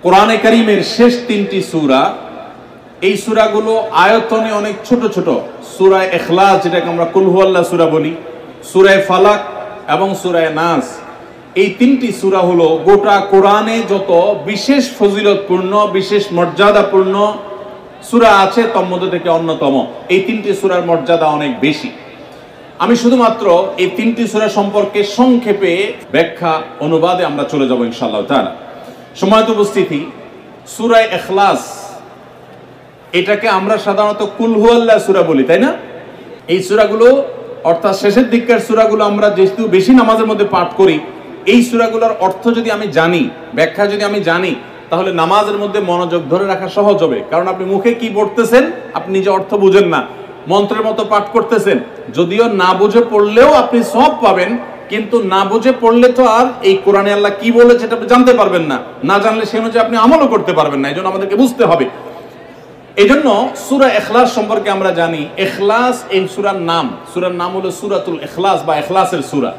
কোরআনে কারীমের শেষ তিনটি সূরা, এই সূরাগুলো আয়তনে অনেক ছোট ছোট। সূরা ইখলাস, যেটাকে আমরা কুল হুয়াল্লাহ সূরা বলি, সূরা ফালাক এবং সূরা নাস, এই তিনটি সূরা হলো গোটা কোরআনে যত বিশেষ ফজিলতপূর্ণ, বিশেষ মর্যাদাপূর্ণ সূরা আছে তার মধ্যে থেকে অন্যতম। এই তিনটি সূরার মর্যাদা অনেক বেশি। আমি শুধুমাত্র এই তিনটি সূরা সম্পর্কে সংক্ষেপে ব্যাখ্যা অনুবাদে আমরা চলে যাব ইনশাআল্লাহ তাআলা। সম্মানিত উপস্থিতি, সূরা ইখলাস এটাকে আমরা সাধারণত কুল হুয়াল্লাহ সূরা বলি, তাই না? এই সূরাগুলো অর্থাৎ শেষের দিককার সূরাগুলো আমরা যেহেতু বেশি নামাজের মধ্যে পাঠ করি, এই সূরাগুলোর অর্থ যদি আমি জানি, ব্যাখ্যা যদি আমি জানি, তাহলে নামাজের মধ্যে মনোযোগ ধরে রাখা সহজ হবে। কারণ আপনি মুখে কি পড়তেছেন আপনি নিজে অর্থ বুঝেন না, মন্ত্রের মতো পাঠ করতেছেন, যদিও না বুঝে পড়লেও আপনি সওয়াব পাবেন, কিন্তু না বুঝে পড়লে তো আর এই কোরআনে আল্লাহ কি বলেছে এটা আপনি জানতে পারবেন না, না জানলে সেই অনুযায়ী আপনি আমলও করতে পারবেন না। এই জন্য আমাদেরকে বুঝতে হবে। এই জন্য সূরা ইখলাস সম্পর্কে আমরা জানি, ইখলাস এই সূরার নাম হলো সূরাতুল ইখলাস বা ইখলাসের সূরা।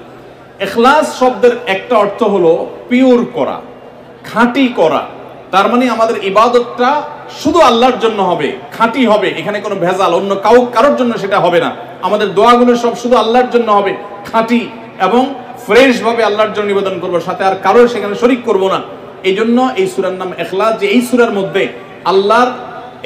ইখলাস শব্দের একটা অর্থ হলো পিওর করা, খাঁটি করা। তার মানে আমাদের ইবাদতটা শুধু আল্লাহর জন্য হবে, খাঁটি হবে, এখানে কোনো ভেজাল অন্য কারোর জন্য সেটা হবে না। আমাদের দোয়াগুলো সব শুধু আল্লাহর জন্য হবে, খাঁটি এবং ফ্রেশ ভাবে আল্লাহর জন্য নিবেদন করবো, সাথে আর কারোর সেখানে শরীক করব না। এই জন্য এই সূরার নাম ইখলাস, যে এই সূরার মধ্যে আল্লাহর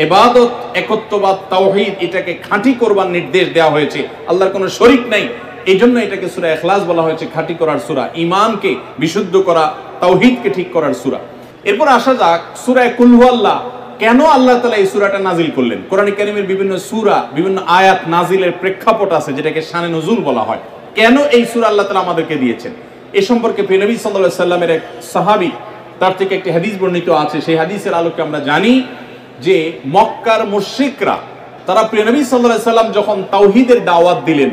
ইবাদত, একত্ববাদ, তাওহীদ এটাকে খাঁটি করবার নির্দেশ দেওয়া হয়েছে। আল্লাহর কোনো শরীক নাই, এই জন্য এটাকে সূরা ইখলাস বলা হয়েছে, খাঁটি করার সূরা, ঈমানকে বিশুদ্ধ করা, তাওহীদকে ঠিক করার সূরা। এরপর আসা যাক সূরা কুল হুয়াল্লাহ। কেন আল্লাহ তাআলা এই সূরাটা নাজিল করলেন? কোরআন কারীমের বিভিন্ন সূরা, বিভিন্ন আয়াত নাজিলের প্রেক্ষাপট আছে, যেটাকে শানে নুজুল বলা হয়। কেন এই সূরা আল্লাহ তাআলা আমাদেরকে দিয়েছেন, এ সম্পর্কে প্রিয় নবী সাল্লাল্লাহু আলাইহি সাল্লামের এক সাহাবী, তার থেকে একটি হাদিস বর্ণিত আছে। সেই হাদিসের আলোকে আমরা জানি যে মক্কার মুশরিকরা, তারা প্রিয় নবী সাল্লাল্লাহু আলাইহি সাল্লাম যখন তাওহীদের দাওয়াত দিলেন,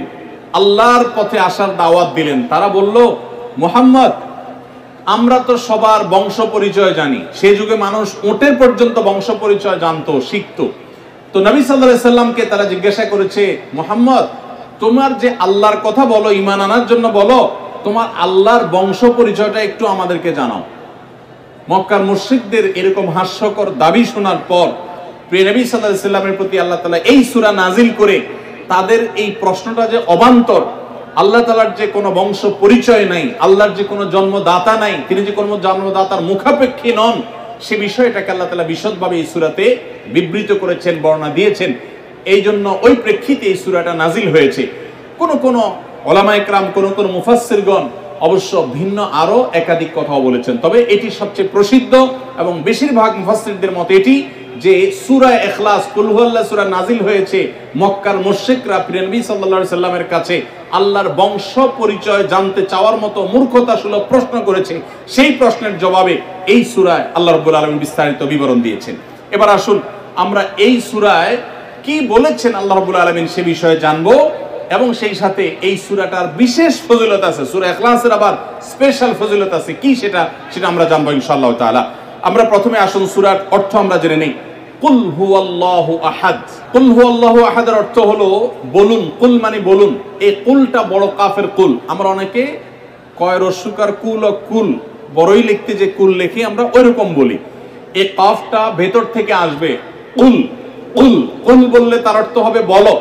আল্লাহর পথে আসার দাওয়াত দিলেন, তারা বলল, মুহাম্মদ, আমরা তো সবার বংশ পরিচয় জানি। সেই যুগে মানুষ উটের পর্যন্ত বংশ পরিচয় জানতো, শিখতো। তো নবী সাল্লাল্লাহু আলাইহি সাল্লামকে তারা জিজ্ঞাসা করেছে, মুহাম্মদ, তোমার যে আল্লাহর কথা বলো, ঈমান আনার জন্য বলো, তোমার আল্লাহর বংশ পরিচয়টা একটু আমাদেরকে জানাও। মক্কার মুশরিকদের এরকম হাস্যকর দাবি শোনার পর প্রিয় নবী সাল্লাল্লাহু আলাইহি সাল্লামের প্রতি আল্লাহ তাআলা এই সূরা নাজিল করে তাদের এই প্রশ্নটা যে অবান্তর, আল্লাহ তাআলার যে কোনো বংশ পরিচয় নাই, আল্লাহর যে কোনো জন্মদাতা নাই, তিনি যে কোনো জন্মদাতার মুখাপেক্ষী নন, সে বিষয়টাকে আল্লাহ তাআলা বিশদভাবে এই সূরাতে বিবৃত করেছেন, বর্ণনা দিয়েছেন। এই জন্য ওই প্রেক্ষিতে এই সূরাটা নাজিল হয়েছে। কোন উলামায়ে কেরাম, কোন মুফাসসিরগণ অবশ্য ভিন্ন আরো একাধিক কথাও বলেছেন, তবে এটি সবচেয়ে প্রসিদ্ধ এবং বেশিরভাগ মুফাসসিরদের মতে এটি যে সূরা ইখলাস, কুল হুয়াল্লাহ সূরা নাজিল হয়েছে মক্কার মুশরিকরা প্রিয় নবী সাল্লাল্লাহু আলাইহি সাল্লামের কাছে আল্লাহর বংশ পরিচয় জানতে চাওয়ার মতো মূর্খতাসুলভ প্রশ্ন করেছে। সেই প্রশ্নের জবাবে এই সূরায় আল্লাহ রাব্বুল আলামিন বিস্তারিত বিবরণ দিয়েছেন। এবার আসুন আমরা এই সূরায় কি বলেছেন আল্লাহ রাব্বুল আলামিন সে বিষয়ে জানবো, এবং সেই সাথে এই সূরাটার বিশেষ ফজিলত আছে, সূরা ইখলাসের আবার স্পেশাল ফজিলত আছে কি সেটা আমরা জানবো ইনশাআল্লাহ তাআলা। আমরা প্রথমে আসুন সূরার অর্থ আমরা জেনে নেই। কুল হুয়াল্লাহু আহাদ। কুল হুয়াল্লাহু আহাদের অর্থ হলো বলুন। কুল মানে বলুন। এই কুলটা বড় কাফের কুল। আমরা অনেকে কয় রস্যকার কুল ও কুল, বড়ই লিখতে যে কুল লিখি আমরা ওইরকম বলি। এই কাফটা ভেতর থেকে আসবে, কুল। কুল কুল বললে তার অর্থ হবে বলো।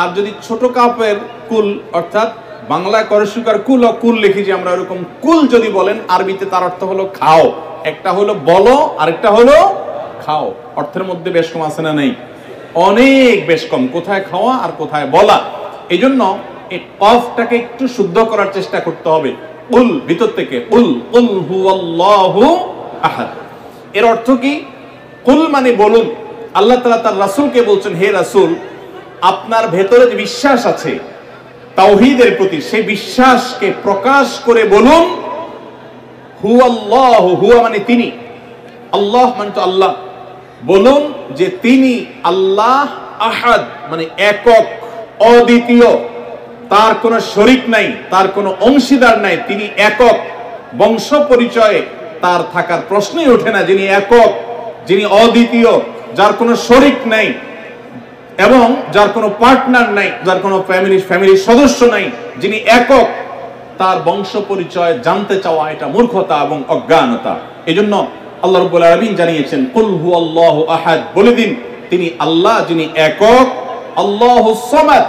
আর যদি ছোট কাফের কুল, অর্থাৎ বাংলা করসুকার কুল ও কুল লিখি যে আমরা ওরকম কুল যদি বলেন, আরবিতে তার অর্থ হলো খাও। একটা হলো বলো, আরেকটা হলো খাও। অর্থের মধ্যে বেশ কম আছে না? নেই, অনেক বেশ কম। কোথায় খাওয়া আর কোথায় বলা। এই জন্য এই কফটাকে একটু শুদ্ধ করার চেষ্টা করতে হবে। কুল ভিতর থেকে, কুল কুল হুয়াল্লাহু আহাদ। এর অর্থ কি? কুল মানে বলুন। আল্লাহ তাআলা তার রাসূলকে বলছেন, হে রাসূল, আপনার ভেতরে যে বিশ্বাস আছে তাওহীদের প্রতি, সেই বিশ্বাসকে প্রকাশ করে বলুন, হুয়াল্লাহু, হুয়া মানে তিনি, আল্লাহ মানে তো আল্লাহ, বলুন যে তিনি আল্লাহ, আহাদ মানে একক, অদ্বিতীয়, তার কোনো শরীক নাই, তার কোনো অংশীদার নাই, তিনি একক। বংশ পরিচয়ে তার থাকার প্রশ্নই ওঠে না। যিনি একক, যিনি অদ্বিতীয়, যার কোনো শরীক নাই এবং যার কোনো পার্টনার নাই, যার কোনো ফ্যামিলির সদস্য নাই, যিনি একক, তার বংশ পরিচয় জানতে চাওয়া এটা মূর্খতা এবং অজ্ঞানতা। এজন্য আল্লাহ রাব্বুল আলামিন জানিয়েছেন কুল হুয়াল্লাহু আহাদ, বলে দিন তিনি আল্লাহ যিনি একক, আল্লাহুস সামাদ,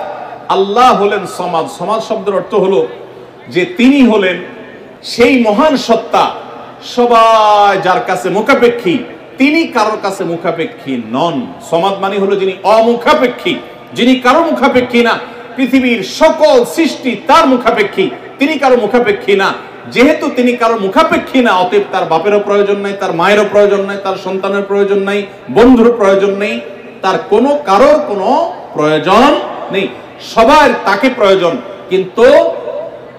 আল্লাহ হলেন সমাদ। সমাদ শব্দের অর্থ হলো যে তিনি হলেন সেই মহান সত্তা সবাই যার কাছে মুখাপেক্ষী, তিনি কারোর কাছে মুখাপেক্ষী নন। সমাদ মানে হলো যিনি অমুখাপেক্ষী, যিনি কারো মুখাপেক্ষী না। পৃথিবীর সকল সৃষ্টি তার মুখাপেক্ষী, তিনি কারো মুখাপেক্ষী না। যেহেতু তিনি কারো মুখাপেক্ষী না, অতএব তার বাপেরও প্রয়োজন নাই, তার মায়েরও প্রয়োজন নাই, তার সন্তানের প্রয়োজন নাই, বন্ধুর প্রয়োজন নেই, তার কারোর কোনো প্রয়োজন নেই। সবার তাকে প্রয়োজন, কিন্তু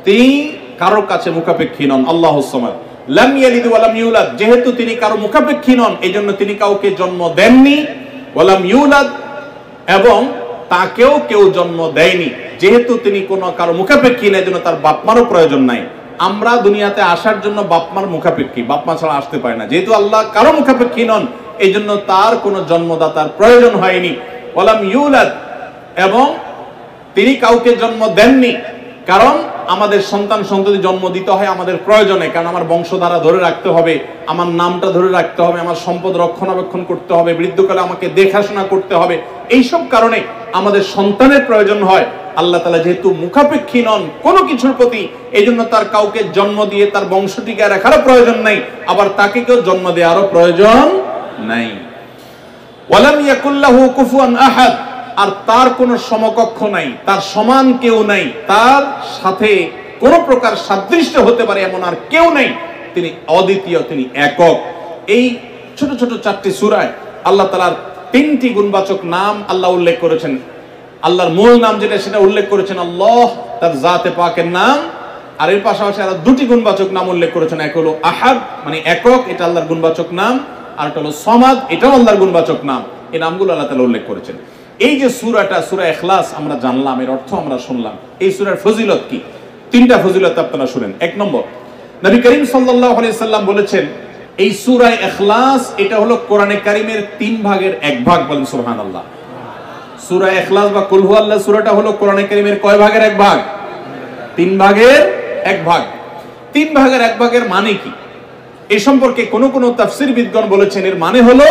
তিনি কারোর কাছে মুখাপেক্ষী নন। আল্লাহুস সামাদ, লাম ইয়ালিদ ওয়া লাম ইউলাদ, যেহেতু তিনি কারো মুখাপেক্ষী নন, এজন্য তিনি কাউকে জন্ম দেননি। ওয়া লাম ইউলাদ, এবং তাকেও কেউ জন্ম দেয়নি। যেহেতু তিনি কোনো কারো মুখাপেক্ষী না, এজন্য তার বাপ মারও প্রয়োজন নাই। আমরা দুনিয়াতে আসার জন্য বাপ মার মুখাপেক্ষী, বাপ মা ছাড়া আসতে পারে না। যেহেতু আল্লাহ কারো মুখাপেক্ষী নন, এই জন্য তার কোনো জন্মদাতার প্রয়োজন হয়নি। ওয়া লাম ইউলাদ, এবং তিনি কাউকে জন্ম দেননি। কারণ আমাদের সন্তান সন্ততি জন্ম দিতে হয় আমাদের প্রয়োজনে, কারণ আমার বংশধারা ধরে রাখতে হবে, আমার নামটা ধরে রাখতে হবে, আমার সম্পদ রক্ষণাবেক্ষণ করতে হবে, বৃদ্ধকালে আমাকে দেখাশোনা করতে হবে। এইসব কারণে আমাদের সন্তানের প্রয়োজন হয়। আল্লাহ তাআলা যেহেতু মুখাপেক্ষী নন কোনো কিছুর প্রতি, এই জন্য তার কাউকে জন্ম দিয়ে তার বংশ টিকায় রাখারও প্রয়োজন নাই, আবার তাকে কেউ জন্ম দেওয়ারও প্রয়োজন নাই। ওয়ালাম ইয়াকুল্লাহু কুফুয়ান আহাদ, আর তার কোনো সমকক্ষ নাই, তার সমান কেউ নাই, তার সাথে কোন প্রকার সাদৃশ্য হতে পারে এমন আর কেউ নেই। তিনি অদ্বিতীয়, তিনি একক। এই ছোট ছোট 4টি সূরায় আল্লাহ তাআলার 3টি গুণবাচক নাম আল্লাহ উল্লেখ করেছেন। আল্লাহর মূল নাম যেটা সেটা উল্লেখ করেছেন আল্লাহ, তার জাতে পাকের নাম, আর এর পাশাপাশি আরো 2টি গুণবাচক নাম উল্লেখ করেছেন। এক হলো আহাদ মানে একক, এটা আল্লাহর গুণবাচক নাম, আর একটা হলো সমাদ, এটাও আল্লাহর গুণবাচক নাম। এই নামগুলো আল্লাহ তাআলা উল্লেখ করেছেন। এই যে সূরাটা, সূরা ইখলাস আমরা জানলাম, এর অর্থ আমরা শুনলাম। এই সূরার ফজিলত কি? 3টা ফজিলত আপনারা শুনেন। 1 নম্বর, নবী করিম সাল্লাল্লাহু আলাইহি সাল্লাম বলেছেন এই সূরা ইখলাস এটা হলো কোরআনে কারীমের 3 ভাগের 1 ভাগ। বলেন সুবহানাল্লাহ। সূরা ইখলাস বা কুল হুয়াল্লাহ সূরাটা হলো কোরআনে কারীমের কয় ভাগের 1 ভাগ? 3 ভাগের 1 ভাগ। 3 ভাগের 1 ভাগের মানে কি? এই সম্পর্কে কোন কোন তাফসীরবিদগণ বলেছেন এর মানে হলো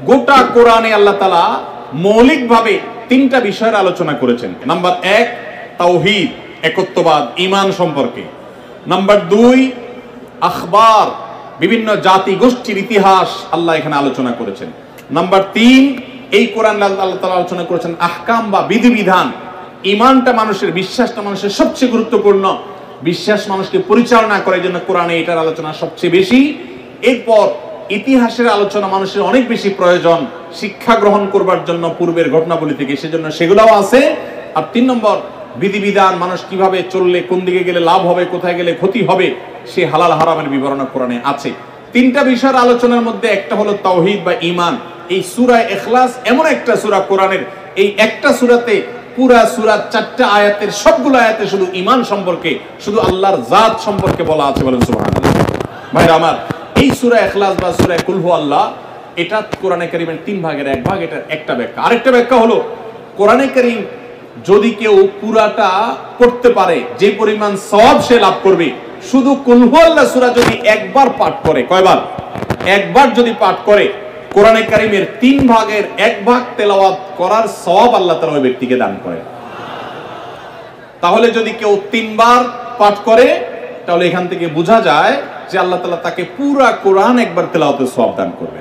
গোটা কোরআনে আল্লাহ তাআলা মৌলিকভাবে 3টা বিষয়ের আলোচনা করেছেন। নাম্বার 1 তাওহীদ, একত্ববাদ, ঈমান সম্পর্কে। নাম্বার 2 আখবার, বিভিন্ন জাতি গোষ্ঠীর ইতিহাস আল্লাহ এখানে আলোচনা করেছেন। নাম্বার 3 এই কোরআন আল্লাহ তাআলা আলোচনা করেছেন আহকাম বা বিধিবিধান। ঈমানটা মানুষের, বিশ্বাসটা মানুষের সবচেয়ে গুরুত্বপূর্ণ। বিশ্বাস মানুষকে পরিচালনা করে, জন্য কোরআনে এটার আলোচনা সবচেয়ে বেশি। এরপর ইতিহাসের আলোচনা মানুষের অনেক বেশি প্রয়োজন শিক্ষা গ্রহণ করবার জন্য পূর্বের ঘটনাবলী থেকে, সেজন্য সেগুলোও আছে। আর 3 নম্বর বিধিবিধান, মানুষ কিভাবে চললে কোন দিকে গেলে লাভ হবে, কোথায় গেলে ক্ষতি হবে, সে হালাল হারামের বিবরণ কোরআনে আছে। 3টা বিষয়ের আলোচনার মধ্যে একটা হলো তাওহীদ বা ঈমান। এই সূরা ইখলাস এমন একটা সূরা কোরআনের, এই একটা সূরাতে পুরা সূরার 4টা আয়াতের সবগুলো আয়াতে শুধু ঈমান সম্পর্কে, শুধু আল্লাহর জাত সম্পর্কে বলা আছে। বলেন সুবহানাল্লাহ। ভাইরা আমার, এই সূরা ইখলাস বা সূরা কুল হুয়াল্লাহ এটা কোরআনে কারীমের 3 ভাগের 1 ভাগ। এটা একটা ব্যাখ্যা। আরেকটা ব্যাখ্যা হলো কোরআনে কারীম যদি কেউ পুরাটা পড়তে পারে, যে পরিমাণ সওয়াব সে লাভ করবে। শুধু কুল হুয়াল্লাহ সূরা যদি একবার পাঠ করে, কয়বার? একবার যদি পাঠ করে, কোরআনে কারীমের 3 ভাগের 1 ভাগ তেলাওয়াত করার সওয়াব আল্লাহ তাআলা ওই ব্যক্তিকে দান করে। তাহলে যদি কেউ 3 বার পাঠ করে, তাহলে এখান থেকে বোঝা যায় যে আল্লাহ তাআলা তাকে পুরা কোরআন একবার তেলাওয়াতের সওয়াব দান করবে।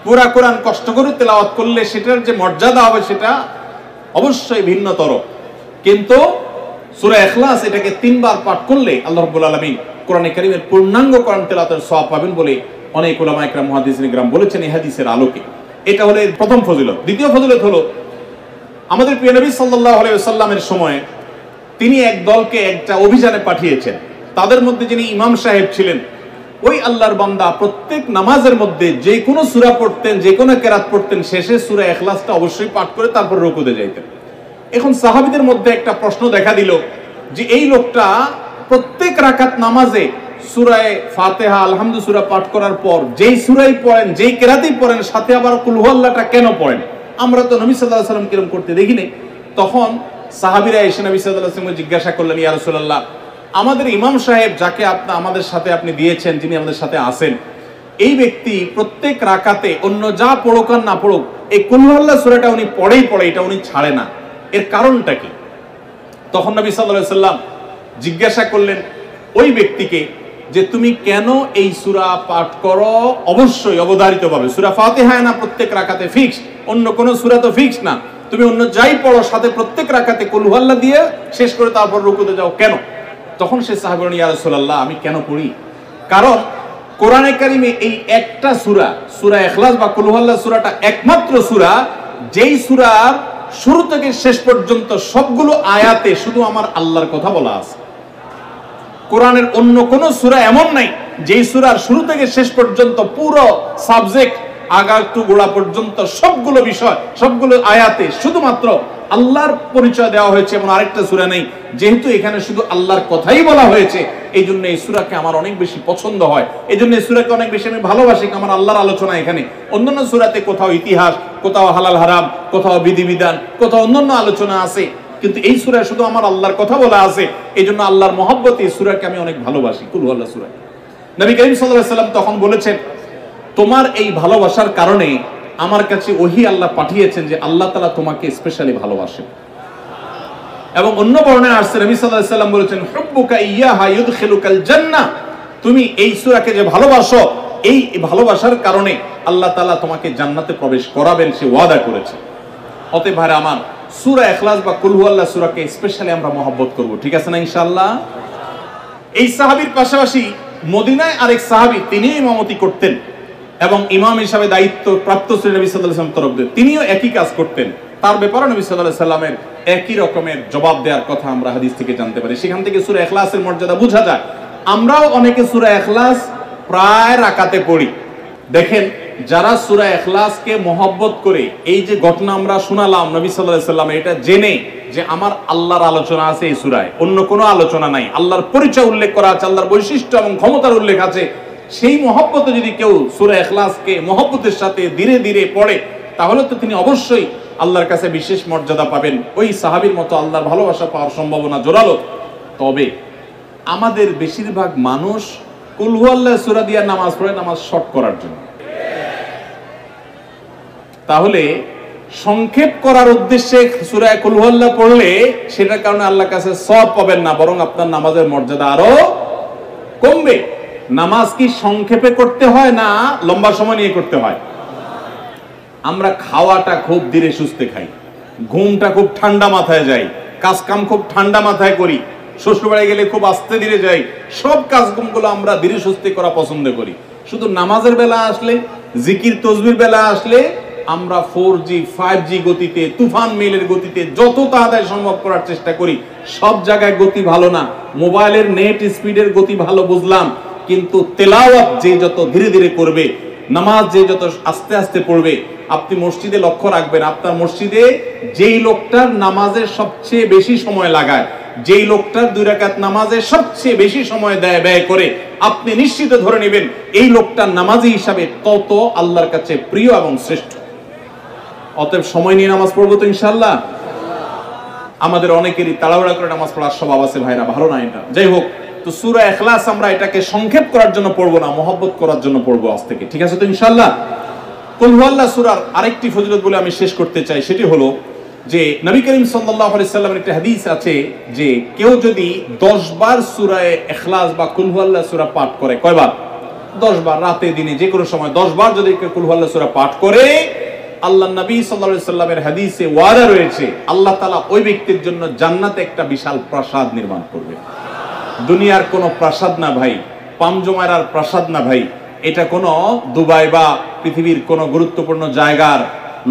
পুরা কোরআন কষ্ট করে তেলাওয়াত করলে সেটার যে মর্যাদা হবে সেটা অবশ্যই ভিন্নতর। কিন্তু সূরা ইখলাস এটাকে 3 বার পাঠ করলে আল্লাহ রাব্বুল আলামিন কোরআনে কারীমের পূর্ণাঙ্গ কোরআন তেলাওয়াতের সওয়াব পাবেন বলে অনেক উলামা ইকরাম মুহাদ্দিসিন ইকরাম বলেছেন এই হাদিসের আলোকে। এটা হলো এর প্রথম ফজিলত। দ্বিতীয় ফজিলত হলো আমাদের প্রিয় নবী সাল্লাল্লাহু আলাইহি ওয়াসাল্লামের সময় তিনি এক দলকে একটা অভিযানে পাঠিয়েছেন। তাদের মধ্যে যিনি ইমাম সাহেব ছিলেন, ওই আল্লাহর বান্দা প্রত্যেক নামাজের মধ্যে যে কোনো সূরা পড়তেন, যে কোনো কেরাত পড়তেন, শেষে সূরা ইখলাসটা অবশ্যই পাঠ করে তারপর রুকুতে যাইতেন। এখন সাহাবীদের মধ্যে একটা প্রশ্ন দেখা দিল যে এই লোকটা প্রত্যেক রাকাত নামাজে সূরা ফাতিহা আলহামদু সূরা পাঠ করার পর যেই সূরাই পড়েন, যেই কেরাতই পড়েন, সাথে আবার কুল হুয়াল্লাহটা কেন পড়েন? আমরা তো নবী সাল্লাল্লাহু আলাইহি ওয়াসাল্লাম কিরকম করতে দেখিনি। তখন সাহাবীরা এসে নবী সাল্লাল্লাহু আলাইহি ওয়াসাল্লামকে জিজ্ঞাসা করলেন, ইয়া রাসূলুল্লাহ, আমাদের ইমাম সাহেব যাকে আমাদের সাথে আপনি দিয়েছেন, যিনি আমাদের সাথে আছেন, এই ব্যক্তি প্রত্যেক রাকাতে অন্য যা পড়ুক আর না পড়ুক এই কুল হুয়াল্লাহ সূরাটা উনি পড়ে, এটা উনি ছাড়ে না। এর কারণটা কি? তখন নবী সাল্লাল্লাহু আলাইহি ওয়াসাল্লাম জিজ্ঞাসা করলেন ওই ব্যক্তিকে যে তুমি কেন এই সূরা পাঠ করো? অবশ্যই অবধারিতভাবে সূরা ফাতিহা না প্রত্যেক রাকাতে ফিক্স, অন্য কোন সূরা তো ফিক্স না, তুমি অন্য যাই পড়ো সাথে প্রত্যেক রাকাতে কুল হুয়াল্লাহ দিয়ে শেষ করে তারপর রুকুতে যাও কেন? তখন সে সাহাবী বলেন, ইয়া রাসূলুল্লাহ, আমি কেন পড়ি? কারণ কোরআনে কারিমে এই একটা সূরা, সূরা ইখলাস বা কুল হুয়াল্লাহ সূরাটা একমাত্র সূরা যেই সূরার শুরু থেকে শেষ পর্যন্ত সবগুলো আয়াতে শুধু আমার আল্লাহর কথা বলা আছে। কোরআনের অন্য কোন সূরা এমন নাই যেই সূরার শুরু থেকে শেষ পর্যন্ত পুরো সাবজেক্ট আগা টু গোড়া পর্যন্ত সবগুলো বিষয়, সবগুলো আয়াতে শুধুমাত্র আল্লাহর পরিচয় দেওয়া হয়েছে, এমন আরেকটা সূরা নেই। যেহেতু এখানে শুধু আল্লাহর কথাই বলা হয়েছে, এই জন্য এই সূরাকে আমার অনেক বেশি পছন্দ হয়, এই জন্য এই সূরাকে অনেক বেশি আমি ভালোবাসি। আমার আল্লাহর আলোচনা এখানে, অন্যান্য সূরাতে কোথাও ইতিহাস, কোথাও হালাল হারাম, কোথাও বিধিবিধান, কোথাও অন্যান্য আলোচনা আছে, কিন্তু এই সূরায় শুধু আমার আল্লাহর কথা বলা আছে। এই জন্য আল্লাহর মহব্বতে এই সূরাকে আমি অনেক ভালোবাসি, কুল হুয়াল্লাহ সূরা। নবী করিম সাল্লাল্লাহু আলাইহি ওয়াসাল্লাম তখন বলেছেন, তোমার এই ভালোবাসার কারণে আমার কাছে ওহী আল্লাহ পাঠিয়েছেন যে আল্লাহ তাআলা তোমাকে স্পেশালি ভালোবাসেন। এবং অন্য বর্ণনায় আসছে নবী সাল্লাল্লাহু আলাইহি ওয়াসাল্লাম বলেছেন, হুব্বুকা ইয়্যাহা ইউদখিলুকাল জান্নাহ, তুমি এই সূরাকে যে ভালোবাসো, এই ভালোবাসার কারণে আল্লাহ তাআলা তোমাকে জান্নাতে প্রবেশ করাবেন, সে ওয়াদা করেছে। অতএব ভাইরা আমার, সূরা ইখলাস বা কুল হুয়াল্লাহ সূরাকে স্পেশালি আমরা মহব্বত করব, ঠিক আছে না ইনশাআল্লাহ? এই সাহাবীর পাশাপাশি মদিনায় আরেক সাহাবী, তিনিও ইমামতি করতেন এবং ইমাম হিসাবে দায়িত্ব প্রাপ্ত ছিলেন নবী সাল্লাল্লাহু আলাইহি ওয়াসাল্লাম তরফ থেকে, তিনিও একই কাজ করতেন। তার ব্যাপারে নবী সাল্লাল্লাহু আলাইহি ওয়াসাল্লামের একই রকমের জবাব দেওয়ার কথা আমরা হাদিস থেকে জানতে পারি। সেখান থেকে সূরা ইখলাসের মর্যাদা বোঝা যায়। আমরাও অনেকে সূরা ইখলাস প্রায় রাকাতে পড়ি। দেখেন, যারা সূরা ইখলাসকে মহব্বত করে, এই যে ঘটনা আমরা শোনালাম নবী সাল্লাল্লাহু আলাইহি ওয়াসাল্লাম, এটা জেনে যে আমার আল্লাহর আলোচনা আছে এই সূরায়, অন্য কোনো আলোচনা নাই, আল্লাহর পরিচয় উল্লেখ করা আছে, আল্লাহর বৈশিষ্ট্য এবং ক্ষমতার উল্লেখ আছে, সেই মহব্বতে যদি কেউ সূরা ইখলাসকে মহব্বতের সাথে ধীরে ধীরে পড়ে, তাহলে তো তিনি অবশ্যই আল্লাহর কাছে বিশেষ মর্যাদা পাবেন। ওই সাহাবীর মতো আল্লাহর ভালোবাসা পাওয়ার সম্ভাবনা জোরালো। তবে আমাদের বেশিরভাগ মানুষ কুল হুয়াল্লাহ সূরা দিয়ে নামাজ পড়ে, নামাজ শর্ট করার জন্য। তাহলে সংক্ষেপ করার উদ্দেশ্যে সূরা কুল হুয়াল্লাহ পড়লে সেটার কারণে আল্লাহর কাছে সওয়াব পাবেন না, বরং আপনার নামাজের মর্যাদা আরো কমবে। নামাজ কি সংক্ষেপে করতে হয় না লম্বা সময় নিয়ে করতে হয়? আমরা খাওয়াটা খুব ধীরে সুস্থে খাই, ঘুমটা খুব ঠান্ডা মাথায় যাই, কাজ কাম খুব ঠান্ডা মাথায় করি, শ্বশুরবাড়ি গেলে খুব আস্তে ধীরে যাই, সব কাজগুলো আমরা ধীরে সুস্থে করা পছন্দ করি। শুধু নামাজের বেলা আসলে, জিকির তসবির বেলা আসলে আমরা 4G 5G গতিতে, তুফান মেলের গতিতে যত তাড়াতাড়ি সম্ভব করার চেষ্টা করি। সব জায়গায় গতি ভালো না, মোবাইলের নেট স্পিডের গতি ভালো বুঝলাম, কিন্তু তেলাওয়াত যে যত ধীরে ধীরে করবে, নামাজ যে যত আস্তে আস্তে পড়বে, আপনি মসজিদে লক্ষ্য রাখবেন, আপনার মসজিদে যেই লোকটার নামাজের সবচেয়ে বেশি সময় লাগায়, যেই লোকটার 2 রাকাত নামাজে সবচেয়ে বেশি সময় ব্যয় করে, আপনি নিশ্চিত ধরে নেবেন এই লোকটার নামাজি হিসাবে তত আল্লাহর কাছে প্রিয় এবং শ্রেষ্ঠ। অতএব সময় নিয়ে নামাজ পড়বো তো ইনশাআল্লাহ। আমাদের অনেকেরই তাড়াহুড়া করে নামাজ পড়ার স্বভাব আছে ভাইরা, ভালো না এটা। যাই হোক, তো সূরা ইখলাস আমরা এটাকে সংক্ষেপ করার জন্য পড়বো না, মহব্বত করার জন্য পড়বো আজ থেকে, ঠিক আছে তো ইনশাআল্লাহ? কুল হুয়াল্লাহ সূরার আরেকটি ফজিলত বলে আমি শেষ করতে চাই, সেটি হলো যে নবী করিম সাল্লাল্লাহু আলাইহি সাল্লামের একটা হাদিস আছে যে কেউ যদি 10 বার সূরা ইখলাস বা কুল হুয়াল্লাহ সূরা পাঠ করে, কয়বার? 10 বার, রাতে দিনে যে কোনো সময় 10 বার যদি কুল হুয়াল্লাহ সূরা পাঠ করে, আল্লাহ নবী সাল্লাল্লাহু আলাইহি সাল্লামের হাদিসে ওয়াদা রয়েছে, আল্লাহ তাআলা ওই ব্যক্তির জন্য জান্নাতে একটা বিশাল প্রাসাদ নির্মাণ করবে। দুনিয়ার কোনো প্রাসাদ না ভাই, পামজমারার প্রাসাদ না ভাই, এটা কোনো দুবাই বা পৃথিবীর কোনো গুরুত্বপূর্ণ জায়গার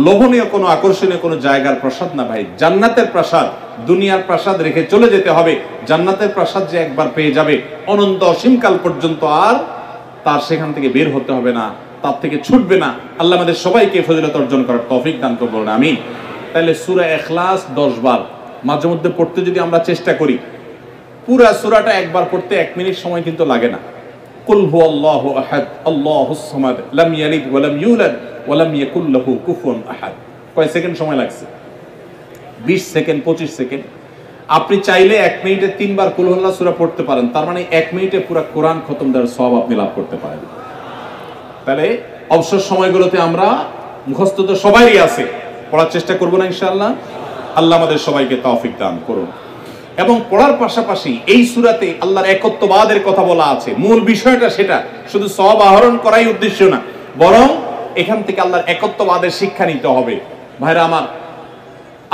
লোভনীয় কোনো আকর্ষণীয় কোনো জায়গার প্রাসাদ না ভাই, জান্নাতের প্রাসাদ। দুনিয়ার প্রাসাদ রেখে চলে যেতে হবে, জান্নাতের প্রাসাদ যে একবার পেয়ে যাবে অনন্ত অসীমকাল পর্যন্ত আর তার সেখান থেকে বের হতে হবে না, তার থেকে ছুটবে না। আল্লাহ আমাদের সবাইকে ফজিলত অর্জন করার তৌফিক দান করুন, আমিন। তাহলে সূরা ইখলাস 10 বার মাঝে মধ্যে পড়তে যদি আমরা চেষ্টা করি, পুরা সূরাটা একবার পড়তে 1 মিনিট সময় কিন্তু লাগে না। কুল হুয়াল্লাহু আহাদ আল্লাহুস সামাদ লাম ইয়ালিদ ওয়া লাম ইউলাদ ওয়া লাম ইয়াকুল লাহু কুফুয়ান আহাদ। কয় সেকেন্ড সময় লাগছে? 20 সেকেন্ড, 25 সেকেন্ড। আপনি চাইলে 1 মিনিটে 3 বার কুল হুয়াল্লাহ সূরা পড়তে পারেন, তার মানে 1 মিনিটে পুরো কোরআন খতম দেওয়ার সওয়াব আপনি লাভ করতে পারেন। তাহলে অবসর সময়গুলোতে আমরা মুখস্থ তো সবারই আছে, পড়ার চেষ্টা করবো না ইনশাআল্লাহ। আল্লাহ আমাদের সবাইকে তৌফিক দান করুন। এবং পড়ার পাশাপাশি এই সূরাতে আল্লাহর একত্ববাদের কথা বলা আছে। মূল বিষয়টা সেটা, শুধু সওয়াব আহরণ করাই উদ্দেশ্য না, বরং এখান থেকে আল্লাহর একত্ববাদের শিক্ষা নিতে হবে। ভাইরা আমার,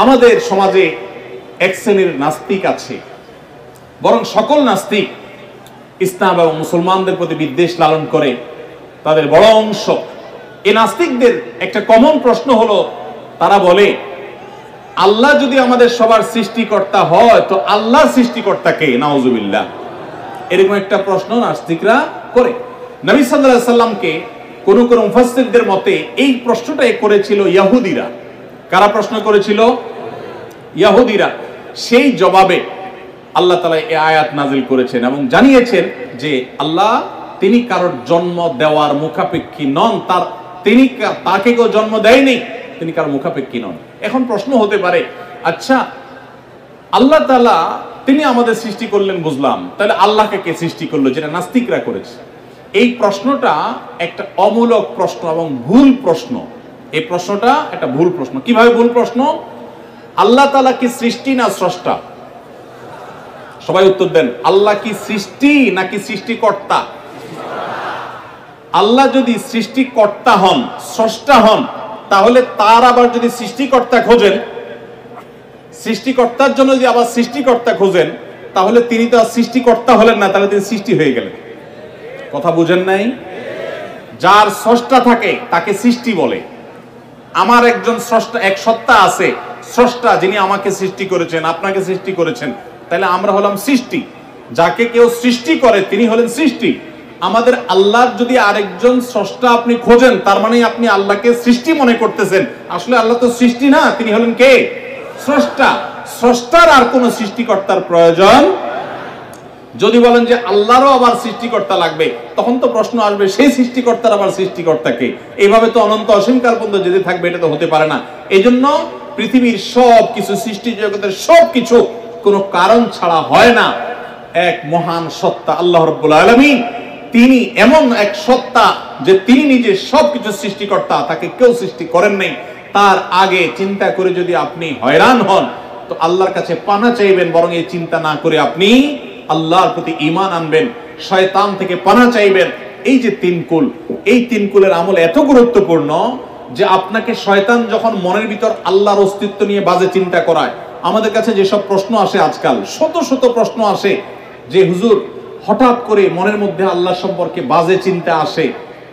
আমাদের সমাজে এক শ্রেণীর নাস্তিক আছে, বরং সকল নাস্তিক ইসলাম এবং মুসলমানদের প্রতি বিদ্বেষ লালন করে, তাদের বড় অংশ। এই নাস্তিকদের একটা কমন প্রশ্ন হলো, তারা বলে আল্লাহ যদি আমাদের সবার সৃষ্টিকর্তা হয় তো আল্লাহ সৃষ্টিকর্তা কে? নাউজুবিল্লাহ। এরকম একটা প্রশ্ন নাস্তিকরা করে। নবী সাল্লাল্লাহু আলাইহি সাল্লামকে কোন কোন মুফাসসিরদের মতে এই প্রশ্নটাই করেছিল ইহুদিরা। কারা প্রশ্ন করেছিল? ইহুদিরা। সেই জবাবে আল্লাহ তাআলা এই আয়াত নাযিল করেছেন এবং জানিয়েছেন যে আল্লাহ তিনি কারোর জন্ম দেওয়ার মুখাপেক্ষী নন, তাকে কেউ জন্ম দেয়নি, তিনি কারোর মুখাপেক্ষী নন। এখন প্রশ্ন হতে পারে, আচ্ছা আল্লাহ তাআলা তিনি আমাদের সৃষ্টি করলেন বুঝলাম, তাহলে আল্লাহকে কে সৃষ্টি করলো, যেটা নাস্তিকরা করেছে। এই প্রশ্নটা একটা অমূলক প্রশ্ন এবং ভুল প্রশ্ন। এই প্রশ্নটা একটা ভুল প্রশ্ন। কিভাবে ভুল প্রশ্ন? আল্লাহ তাআলা কি সৃষ্টি না স্রষ্টা? সবাই উত্তর দেন। আল্লাহ কি সৃষ্টি নাকি সৃষ্টিকর্তা? আল্লাহ যদি সৃষ্টিকর্তা হন, স্রষ্টা হন, তাহলে তার আবার যদি সৃষ্টিকর্তা খোঁজেন, সৃষ্টিকর্তার জন্য যদি আবার সৃষ্টিকর্তা খোঁজেন, তাহলে তিনি তো আর সৃষ্টিকর্তা হলেন না, তাহলে তিনি সৃষ্টি হয়ে গেলেন। কথা বুঝেন নাই? যার স্রষ্টা থাকে তাকে সৃষ্টি বলে। আমার একজন স্রষ্টা, এক সত্তা আছে, স্রষ্টা, যিনি আমাকে সৃষ্টি করেছেন, আপনাকে সৃষ্টি করেছেন, তাহলে আমরা হলাম সৃষ্টি। যাকে কেউ সৃষ্টি করে তিনি হলেন সৃষ্টি। আমাদের আল্লাহর যদি আরেকজন স্রষ্টা আপনি খোঁজেন, তার মানে আপনি আল্লাহকে সৃষ্টি মনে করতেছেন। আসলে আল্লাহ তো সৃষ্টি না, তিনি হলেন কে? স্রষ্টা। স্রষ্টার আর কোন সৃষ্টিকর্তার প্রয়োজন। যদি বলেন যে আল্লাহরও আবার সৃষ্টিকর্তা লাগবে, তখন তো প্রশ্ন আসবে সেই সৃষ্টিকর্তার আবার সৃষ্টিকর্তাকে। এইভাবে তো অনন্ত অসীমকাল পর্যন্ত যেতে থাকবে, এটা তো হতে পারে না। এই জন্য পৃথিবীর সব কিছু, সৃষ্টি জগতের সব কিছু কোনো কারণ ছাড়া হয় না। এক মহান সত্তা আল্লাহ রাব্বুল আলামিন, তিনি এমন এক সত্তা যে তিনি নিজে সবকিছু সৃষ্টিকর্তা, তাকে কেউ সৃষ্টি করেন নাই। তার আগে চিন্তা করে যদি আপনি হয়রান হন, তো আল্লাহর কাছে পানা চাইবেন, বরং এই চিন্তা না করে আপনি আল্লাহর প্রতি ঈমান আনবেন, শয়তান থেকে পানা চাইবেন। এই যে তিন কুল, এই তিন কুলের আমল এত গুরুত্বপূর্ণ যে আপনাকে শয়তান যখন মনের ভিতর আল্লাহর অস্তিত্ব নিয়ে বাজে চিন্তা করায়, আমাদের কাছে যেসব প্রশ্ন আসে আজকাল, শত শত প্রশ্ন আসে যে হুজুর হঠাৎ করে মনের মধ্যে আল্লাহ সম্পর্কে বাজে চিন্তা আসে,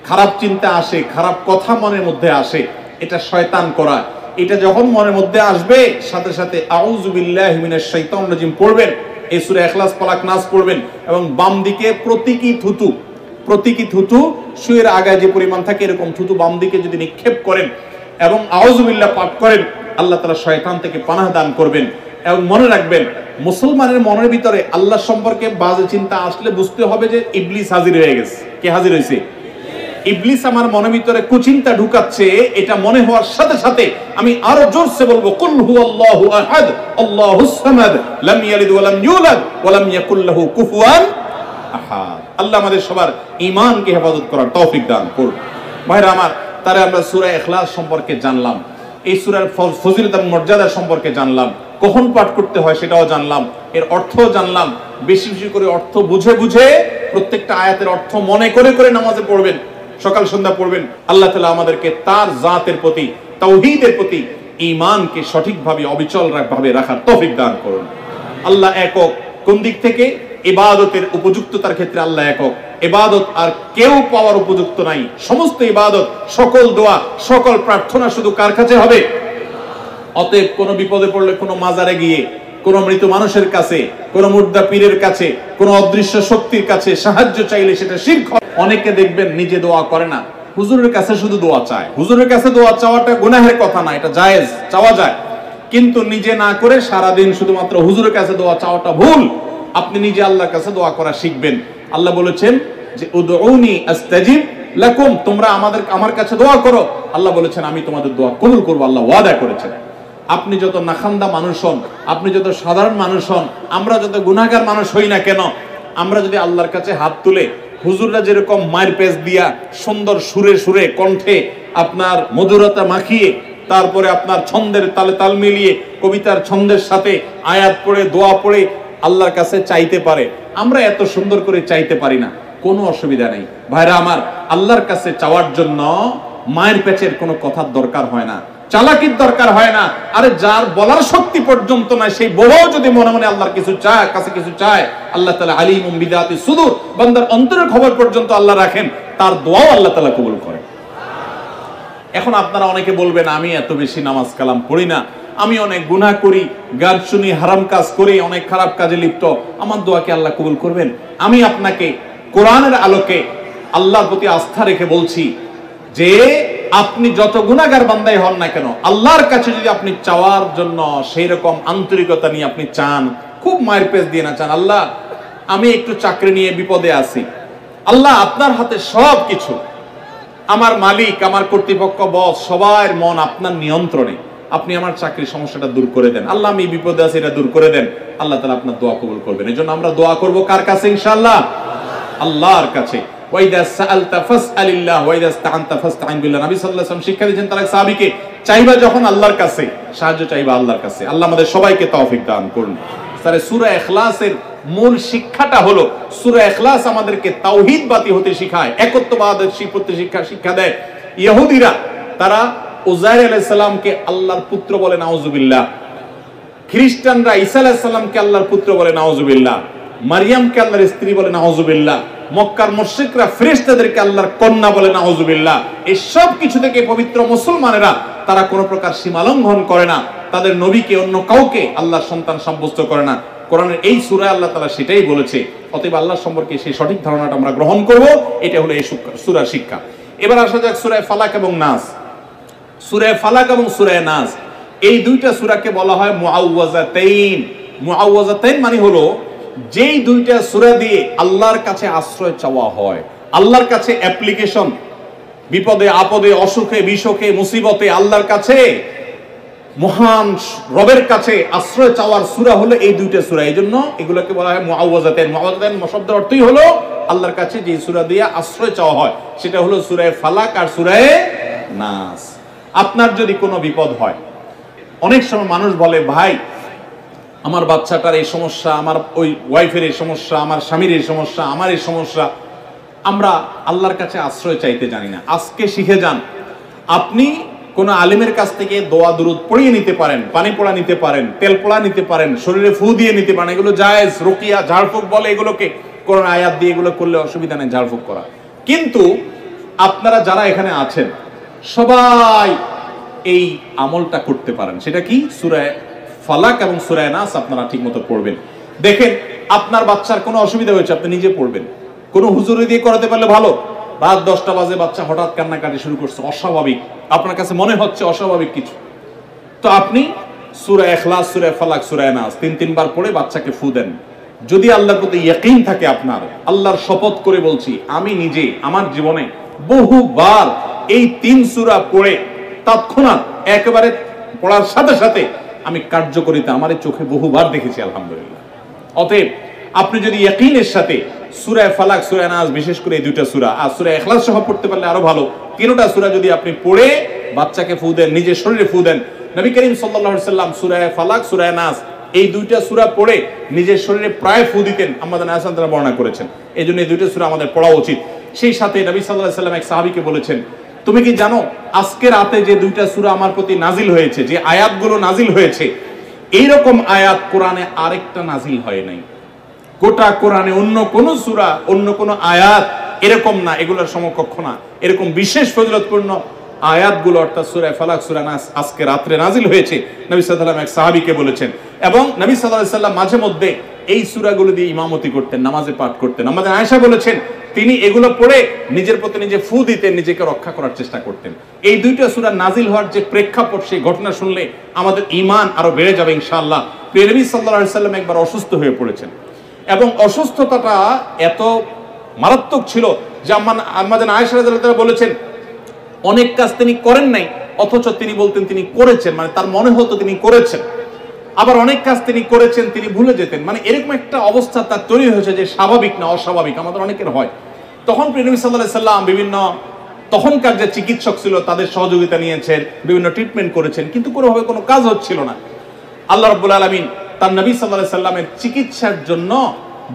খারাপ চিন্তা আসে, খারাপ কথা মনের মধ্যে আসে, এটা শয়তান করা। এটা যখন মনের মধ্যে আসবে, সাথে সাথে আউযু বিল্লাহি মিনাশ শাইতানির রাজিম পড়বেন, এই সূরা ইখলাস, ফালাক, নাস পড়বেন এবং বাম দিকে প্রতীকী থুতু শুয়ের আগায় যে পরিমাণ থাকে এরকম থুতু বাম দিকে যদি নিক্ষেপ করেন এবং আউযু বিল্লাহ পাঠ করেন, আল্লাহ তাআলা শয়তান থেকে পানাহ দান করবেন। এবং মনে রাখবেন, মুসলমানের মনের ভিতরে আল্লাহ সম্পর্কে বাজে চিন্তা আসলে বুঝতে হবে যে ইবলিস হাজির হয়ে গেছে। কে হাজির হয়েছে? ইবলিস আমার মনের ভিতরে কুচিন্তা ঢুকাচ্ছে। এটা মনে হওয়ার সাথে সাথে আমি আরো জোরসে বলবো, কুল হুয়াল্লাহু আহাদ আল্লাহুস সামাদ লাম ইয়ালিদ ওয়া লাম ইউলাদ ওয়া লাম ইয়াকুল লাহু কুফুয়ান আহাদ। আল্লাহ আমাদের সবার ঈমানকে হেফাজত করার তৌফিক দান করুন। ভাইরা আমার, তারে আমরা সূরা ইখলাস সম্পর্কে জানলাম, এই সূরার ফজিলত এবং মর্যাদা সম্পর্কে জানলাম, কখন পাঠ করতে হয় সেটাও জানলাম, এর অর্থও জানলাম। বেশি বেশি করে অর্থ বুঝে বুঝে প্রত্যেকটা আয়াতের অর্থ মনে করে করে নামাজে পড়বেন, সকাল সন্ধ্যা পড়বেন। আল্লাহ তাআলা আমাদেরকে তার জাতের প্রতি, তাওহীদের প্রতি ঈমানকে সঠিকভাবে অবিচল ভাবে রাখার তৌফিক দান করুন। আল্লাহ একক। কোন দিক থেকে? ইবাদতের উপযুক্ততার ক্ষেত্রে আল্লাহ একক। ইবাদত আর কেউ পাওয়ার উপযুক্ত নাই। সমস্ত ইবাদত, সকল দোয়া, সকল প্রার্থনা শুধু কার কাছে হবে? অতএব কোনো বিপদে পড়লে কোনো মাজারে গিয়ে, কোনো মৃত মানুষের কাছে, কোনো মুর্দা পীরের কাছে, কোনো অদৃশ্য শক্তির কাছে সাহায্য চাইলে সেটা শিরক। অনেকে দেখবেন নিজে দোয়া করে না, হুজুরের কাছে শুধু দোয়া চায়। হুজুরের কাছে দোয়া চাওয়াটা গুনাহের কথা না, এটা জায়েজ, চাওয়া যায়। কিন্তু নিজে না করে সারাদিন শুধুমাত্র হুজুরের কাছে দোয়া চাওয়াটা ভুল। আপনি নিজে আল্লাহর কাছে দোয়া করা শিখবেন। আল্লাহ বলেছেন যে উদউনি আস্তাজিব লাকুম, তোমরা আমার কাছে দোয়া করো। আল্লাহ বলেছেন আমি তোমাদের দোয়া কবুল করব, আল্লাহ ওয়াদা করেছেন। আপনি যত নাখান্দা মানুষ হন, আপনি যত সাধারণ মানুষ হন, আমরা যত গুনাহগার মানুষ হই না কেন, আমরা যদি আল্লাহর কাছে হাত তুলে হুজুররা যেরকম মায়ের পেজ দিয়া সুন্দর সুরে সুরে কণ্ঠে আপনার মধুরতা মাখিয়ে তারপরে আপনার ছন্দের তালে তাল মিলিয়ে কবিতার ছন্দের সাথে আয়াত পড়ে দোয়া পড়ে আল্লাহর কাছে চাইতে পারে, আমরা এত সুন্দর করে চাইতে পারি না, কোনো অসুবিধা নেই ভাইরা আমার। আল্লাহর কাছে চাওয়ার জন্য মায়ের পেচের কোনো কথার দরকার হয় না, চালাকির দরকার হয় না। আরে যার বলার শক্তি পর্যন্ত নাই সেই বউ যদি মনে মনে আল্লাহর কিছু চায়, কাছে কিছু চায়, আল্লাহ তাআলা আলিমুম বিদাতি সুদূর, বান্দার অন্তরের খবর পর্যন্ত আল্লাহ রাখেন, তার দোয়াও আল্লাহ তাআলা কবুল করেন। এখন আপনারা অনেকে বলবেন আমি এত বেশি নামাজ কালাম পড়ি না, আমি অনেক গুনাহ করি, গান শুনি, হারাম কাজ করি, অনেক খারাপ কাজে লিপ্ত, আমার দোয়াকে আল্লাহ কবুল করবেন? আমি আপনাকে কোরআনের আলোকে আল্লাহর প্রতি আস্থা রেখে বলছি যে আপনি যত গুনাহগার বান্দাই হন না কেন, আল্লাহর কাছে যদি আপনি চাওয়ার জন্য সেই রকম আন্তরিকতা নিয়ে আপনি চান, খুব মায়ের পেজ দিয়ে না চান, আল্লাহ আমি একটু চাকরি নিয়ে বিপদে আছি, আল্লাহ আপনার হাতে সব কিছু, আমার মালিক, আমার কর্তৃপক্ষ, বস, সবার মন আপনার নিয়ন্ত্রণে, আপনি আমার চাকরির সমস্যাটা দূর করে দেন, আল্লাহ আমি বিপদে আছি এটা দূর করে দেন, আল্লাহ তাআলা আপনার দোয়া কবুল করবেন। এজন্য আমরা দোয়া করব কার কাছে? ইনশাআল্লাহ আল্লাহর কাছে। ওয়াইদা সাআলতা ফাসআলিল্লাহ ওয়াইদা ইসতাআনতা ফাসতাইন বিল্লাহ। নবী সাল্লাল্লাহু আলাইহি ওয়াসাল্লাম শিক্ষা দিয়েছেন তার এক সাহাবীকে, চাইবা যখন আল্লাহর কাছে, সাহায্য চাইবা আল্লাহর কাছে। আল্লাহ আমাদের সবাইকে তৌফিক দান করুন। তাহলে সূরা ইখলাসের মূল শিক্ষাটা হলো, সূরা ইখলাস আমাদেরকে তাওহীদবাদী হতে শেখায়, একত্ববাদের শিক্ষা দেয়। ইহুদিরা তারা উযাইর আলাইহিস সালামকে আল্লাহর পুত্র বলে, নাউজুবিল্লাহ। খ্রিস্টানরা ঈসা আলাইহিস সালামকে আল্লাহর পুত্র বলে, নাউজুবিল্লাহ। মারিয়ামকে আল্লাহর স্ত্রী বলে, নাউজুবিল্লাহ। মক্কার মুশরিকরা ফেরেশতাদেরকে আল্লাহর কন্যা বলে, নাউজুবিল্লাহ। এই সব কিছু থেকে পবিত্র মুসলমানেরা তারা কোনো প্রকার সীমা লঙ্ঘন করে না, তাদের নবীকে অন্য কাউকে আল্লাহর সন্তান সাব্যস্ত করে না। কোরআনের এই সূরায় আল্লাহ তাআলা সেটাই বলেছে। অতএব আল্লাহ সম্পর্কে সেই সঠিক ধারণাটা আমরা গ্রহণ করব, এটা হলো এই সূরার শিক্ষা। এবার আসা যাক সূরা ফালাক এবং নাস। সূরা ফালাক এবং সূরা নাস এই দুইটা সূরাকে বলা হয় মুআউযাতাইন। মুআউযাতাইন মানে হলো যেই দুইটা সূরা দিয়ে আল্লাহর কাছে আশ্রয় চাওয়া হয়, আল্লাহর কাছে অ্যাপ্লিকেশন, বিপদে আপদে অসুখে বিসুখে মুসিবতে আল্লাহর কাছে, মহান রবের কাছে আশ্রয় চাওয়ার সূরা হলো এই দুইটা সূরা। এইজন্য এগুলোকে বলা হয় মুআউযাতাইন। মুআউযাতাইন শব্দের অর্থই হলো আল্লাহর কাছে যে সূরা দিয়ে আশ্রয় চাওয়া হয়, সেটা হলো সূরা ফালাক আর সূরা নাস। আপনার যদি কোনো বিপদ হয়, অনেক সময় মানুষ বলে ভাই আমার বাচ্চাটার এই সমস্যা, আমার ওই ওয়াইফের এই সমস্যা, আমার স্বামীর এই সমস্যা, আমার এই সমস্যা, আমরা আল্লাহর কাছে আশ্রয় চাইতে জানি না। আজকে শিখে যান, আপনি কোন আলেমের কাছ থেকে দোয়া দুরুদ পড়িয়ে নিতে পারেন, পানি পড়া নিতে পারেন, তেল পড়া নিতে পারেন, শরীরে ফু দিয়ে নিতে পারেন, এগুলো জায়েজ। রুকিয়া, ঝাড়ফুঁক বলে এগুলোকে, কোরআন আয়াত দিয়ে এগুলো করলে অসুবিধা নেই ঝাড়ফুঁক করা। কিন্তু আপনারা যারা এখানে আছেন সবাই এই আমলটা করতে পারেন। সেটা কি? সূরা ফালাক এবং সূরা নাস আপনারা ঠিকমতো পড়বেন। দেখেন আপনার বাচ্চার কোনো অসুবিধা হয়েছে, আপনি নিজে পড়বেন। কোনো হুজুরি দিয়ে করাতে পারলে ভালো। রাত 10টা বাজে বাচ্চা হঠাৎ কান্নাকাটি শুরু করছে, অস্বাভাবিক, আপনার কাছে মনে হচ্ছে অস্বাভাবিক কিছু, তো আপনি সূরা ইখলাস, সূরা ফালাক, সূরা নাস 3 বার পড়ে বাচ্চাকে ফু দেন। যদি আল্লাহর প্রতি ইয়াকিন থাকে আপনার, আল্লাহর শপথ করে বলছি, আমি নিজে আমার জীবনে বহুবার এই 3 সূরা পড়ে তৎক্ষণাৎ একেবারে পড়ার সাথে সাথে আমি কার্যকরিতা আমার চোখে বহুবার দেখেছি, আলহামদুলিল্লাহ। অতএব আপনি যদি ইয়াকিনের সাথে সূরা ফালাক, সূরা নাস, বিশেষ করে এই দুইটা সূরা আর সূরা ইখলাস সহ পড়তে পারলে আরো ভালো, তিনটা সূরা যদি আপনি পড়ে বাচ্চাকে ফু দেন, নিজের শরীরে ফু দেন। নবী করিম সাল্লাল্লাহু আলাইহি ওয়াসাল্লাম সূরা ফালাক, সূরা নাস এই দুইটা সূরা পড়ে নিজের শরীরে প্রায় ফু দিতেন, আমাদের আয়েশা তাআলা বর্ণনা করেছেন। এইজন্য এই দুইটা সূরা আমাদের পড়া উচিত। সেই সাথে নবী সাল্লাল্লাহু আলাইহি ওয়াসাল্লাম এক সাহাবীকে বলেছেন, তুমি কি জানো আজকে রাতে যে দুইটা সূরা আমার প্রতি নাজিল হয়েছে, যে আয়াতগুলো নাজিল হয়েছে, এইরকম আয়াত কোরআনে আরেকটা নাজিল হয় নাই। গোটা কোরআনে অন্য কোন সূরা, অন্য কোন আয়াত এরকম না, এগুলোর সমকক্ষ না। এরকম বিশেষ ফজিলতপূর্ণ আয়াতগুলো অর্থাৎ সূরা ফালাক, সূরা নাস আজকে রাতে নাজিল হয়েছে, নবী সাল্লাল্লাহু আলাইহি ওয়াসাল্লাম এক সাহাবীকে বলেছেন। এবং নবী সাল্লাল্লাহু আলাইহি ওয়াসাল্লাম মাঝে মধ্যে এই সূরাগুলো দিয়ে ইমামতি করতেন, নামাজে পাঠ করতেন। আমাদের আয়েশা বলেছেন তিনি এগুলো পড়ে নিজের প্রতি নিজে ফু দিতেন, নিজেকে রক্ষা করার চেষ্টা করতেন। এই দুইটা সূরা নাজিল হওয়ার যে প্রেক্ষাপট, সেই ঘটনা শুনলে আমাদের ঈমান আরো বেড়ে যাবে ইনশাআল্লাহ। নবী সাল্লাল্লাহু আলাইহি ওয়াসাল্লাম একবার অসুস্থ হয়ে পড়েছেন এবং অসুস্থতাটা এত মারাত্মক ছিল যে আমাদের আয়েশা রাদিয়াল্লাহু তাআলা বলেছেন অনেক কাজ তিনি করেন নাই, অথচ তিনি বলতেন তিনি করেছেন, মানে তার মনে হতো তিনি করেছেন। আবার অনেক কাজ তিনি করেছেন, তিনি ভুলে যেতেন। মানে এরকম একটা অবস্থা তার তৈরি হয়েছে যে স্বাভাবিক না অস্বাভাবিক, আমাদের অনেকের হয়। তখন প্রিয় নবী সাল্লাল্লাহু আলাইহি সাল্লাম বিভিন্ন তখনকার যে চিকিৎসক ছিল তাদের সহযোগিতা নিয়েছেন, বিভিন্ন ট্রিটমেন্ট করেছেন, কিন্তু কোনোভাবে কোনো কাজ হচ্ছিল না। আল্লাহ রাব্বুল আলামিন তার নবী সাল্লাল্লাহু আলাইহি সাল্লামের চিকিৎসার জন্য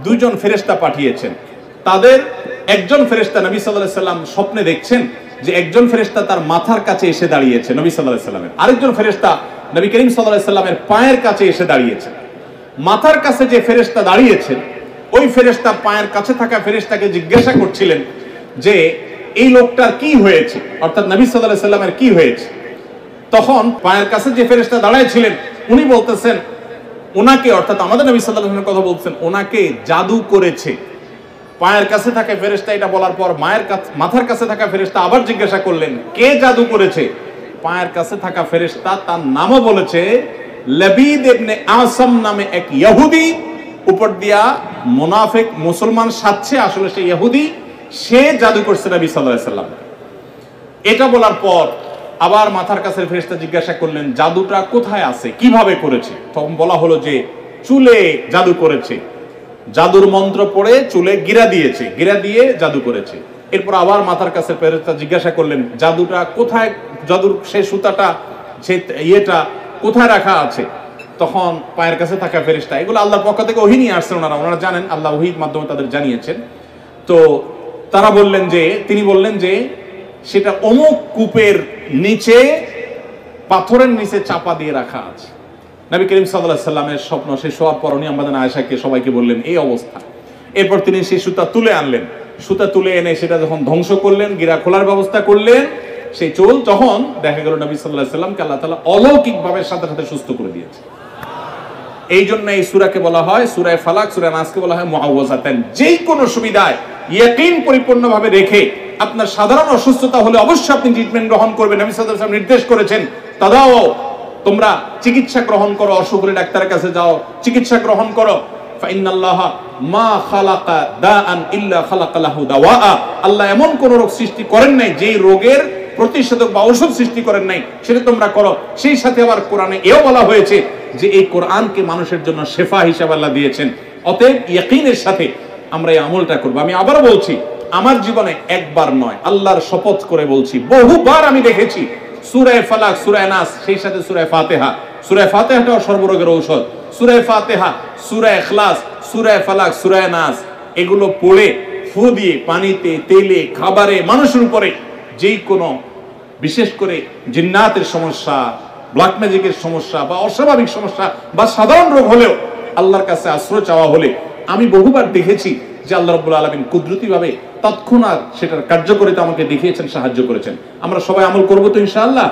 দুইজন ফেরেশতা পাঠিয়েছেন। তাদের একজন ফেরেশতা নবী সাল্লাল্লাহু আলাইহি সাল্লাম স্বপ্নে দেখছেন যে একজন ফেরেশতা তার মাথার কাছে এসে দাঁড়িয়েছে নবী সাল্লাল্লাহু আলাইহি সাল্লামের, আরেকজন ফেরেশতা নবী করিম সাল্লাল্লাহু আলাইহি সাল্লামের পায়ের কাছে এসে দাঁড়িয়েছে। মাথার কাছে যে ফেরেশতা দাঁড়িয়েছেন ওই ফেরেশতা পায়ের কাছে থাকা ফেরেশতাকে জিজ্ঞাসা করছিলেন যে এই লোকটার কি হয়েছে, অর্থাৎ নবী সাল্লাল্লাহু আলাইহি সাল্লামের কি হয়েছে। তখন পায়ের কাছে যে ফেরেশতা দাঁড়ায়ছিলেন উনি বলতেছেন ওনাকে, অর্থাৎ আমাদের নবী সাল্লাল্লাহু আলাইহি ওয়াসাল্লামের কথা বলছেন, ওনাকে জাদু করেছে। পায়ের কাছে থাকা ফেরেশতা এটা বলার পর মাথার কাছে থাকা ফেরেশতা আবার জিজ্ঞাসা করলেন কে জাদু করেছে। পায়ের কাছে থাকা ফেরেশতা তার নামও বলেছে, লাবিদ ইবনে আসাম নামে এক ইহুদি, উপর দিয়া মুনাফিক মুসলমান সাজছে, আসলে সে ইহুদি, সে জাদু করছে নবী সাল্লাল্লাহু আলাইহি ওয়াসাল্লাম। এটা বলার পর আবার মাথার কাছে ফেরেশতা জিজ্ঞাসা করলেন জাদুটা কোথায় আছে, কিভাবে করেছে। তখন বলা হলো যে চুলে জাদু করেছে, জাদুর মন্ত্র পড়ে চুলে গিরা দিয়েছে, গিরা দিয়ে জাদু করেছে। এরপর আবার মাথার কাছে ফেরেশতা জিজ্ঞাসা করলেন জাদুটা কোথায়, জাদুর সেই সুতাটা, সেই ইয়েটা কোথায় রাখা আছে। তখন পায়ের কাছে থাকা ফেরেশতা, এগুলো আল্লাহর পক্ষ থেকে ওহী নিয়ে আসছেন, ওনারা জানেন, আল্লাহ ওহীর মাধ্যমে তাদের জানিয়েছেন। তো তারা বললেন যে, তিনি বললেন যে সেটা অমুক কূপের নিচে, পাথরের নিচে চাপা দিয়ে রাখা আছে। নবী করিম সাল্লাল্লাহু আলাইহি সাল্লামের স্বপ্ন শেষ হওয়ার পর উনি আমাদের আয়েশাকে সবাইকে বললেন এই অবস্থা। এরপর তিনি সেই সুতা তুলে আনলেন, সুতা তুলে এনে সেটা যখন ধ্বংস করলেন, গিরা খোলার ব্যবস্থা করলেন, সেই চুল তখন দেখা গেল নবী সাল্লাল্লাহু আলাইহি সাল্লামকে আল্লাহ তাআলা অলৌকিকভাবে সাথে সাথে সুস্থ করে দিয়েছে। এই জন্য এই সূরাকে বলা হয় সূরা ফালাক, সূরা নাসকে বলা হয় মুআউযাতান। যেই কোনো সুবিধায় ইয়াকিন পরিপূর্ণভাবে রেখে আপনার সাধারণ অসুস্থতা হলে অবশ্যই আপনি ট্রিটমেন্ট গ্রহণ করবেন। নবী সাল্লাল্লাহু আলাইহি ওয়াসাল্লাম নির্দেশ করেছেন তাদাও, তোমরা চিকিৎসা গ্রহণ করো, অসুখ হলে ডাক্তারের কাছে যাও, চিকিৎসা গ্রহণ করো। ফাইন্নাল্লাহা মা খালাকা দাআন ইল্লা খালাকা লাহু দাওয়া, আল্লাহ এমন কোন রোগ সৃষ্টি করেন নাই যেই রোগের প্রতিষেধক বা ঔষধ সৃষ্টি করেন নাই, সেটা তোমরা করো। সেই সাথে আবার কোরআনে এও বলা হয়েছে যে এই কোরআনকে মানুষের জন্য শেফা হিসেবে আল্লাহ দিয়েছেন। অতএব ইয়াকিনের সাথে আমরা এই আমলটা করব। আমি আবারও বলছি, আমার জীবনে একবার নয়, আল্লাহর শপথ করে বলছি, বহুবার আমি দেখেছি সূরা ফালাক, সূরা নাস, সেই সাথে সূরা ফাতিহা। সূরা ফাতিহাটাও সর্বরোগের ঔষধ। সূরা ফাতিহা, সূরা ইখলাস, সূরা ফালাক, সূরা নাস, এগুলো পড়ে ফু দিয়ে পানিতে, তেলে, খাবারে, মানুষের উপরে যেই কোনো, বিশেষ করে জিন্নাতের সমস্যা, ব্ল্যাক ম্যাজিকের সমস্যা বা অস্বাভাবিক সমস্যা বা সাধারণ রোগ হলেও আল্লাহর কাছে আশ্রয় চাওয়া হলে আমি বহুবার দেখেছি যে আল্লাহ রাব্বুল আলামিন কুদরতিভাবে তৎক্ষণাৎ সেটার কার্যকারিতা আমাকে দেখিয়েছেন, সাহায্য করেছেন। আমরা সবাই আমল করব তো ইনশাআল্লাহ।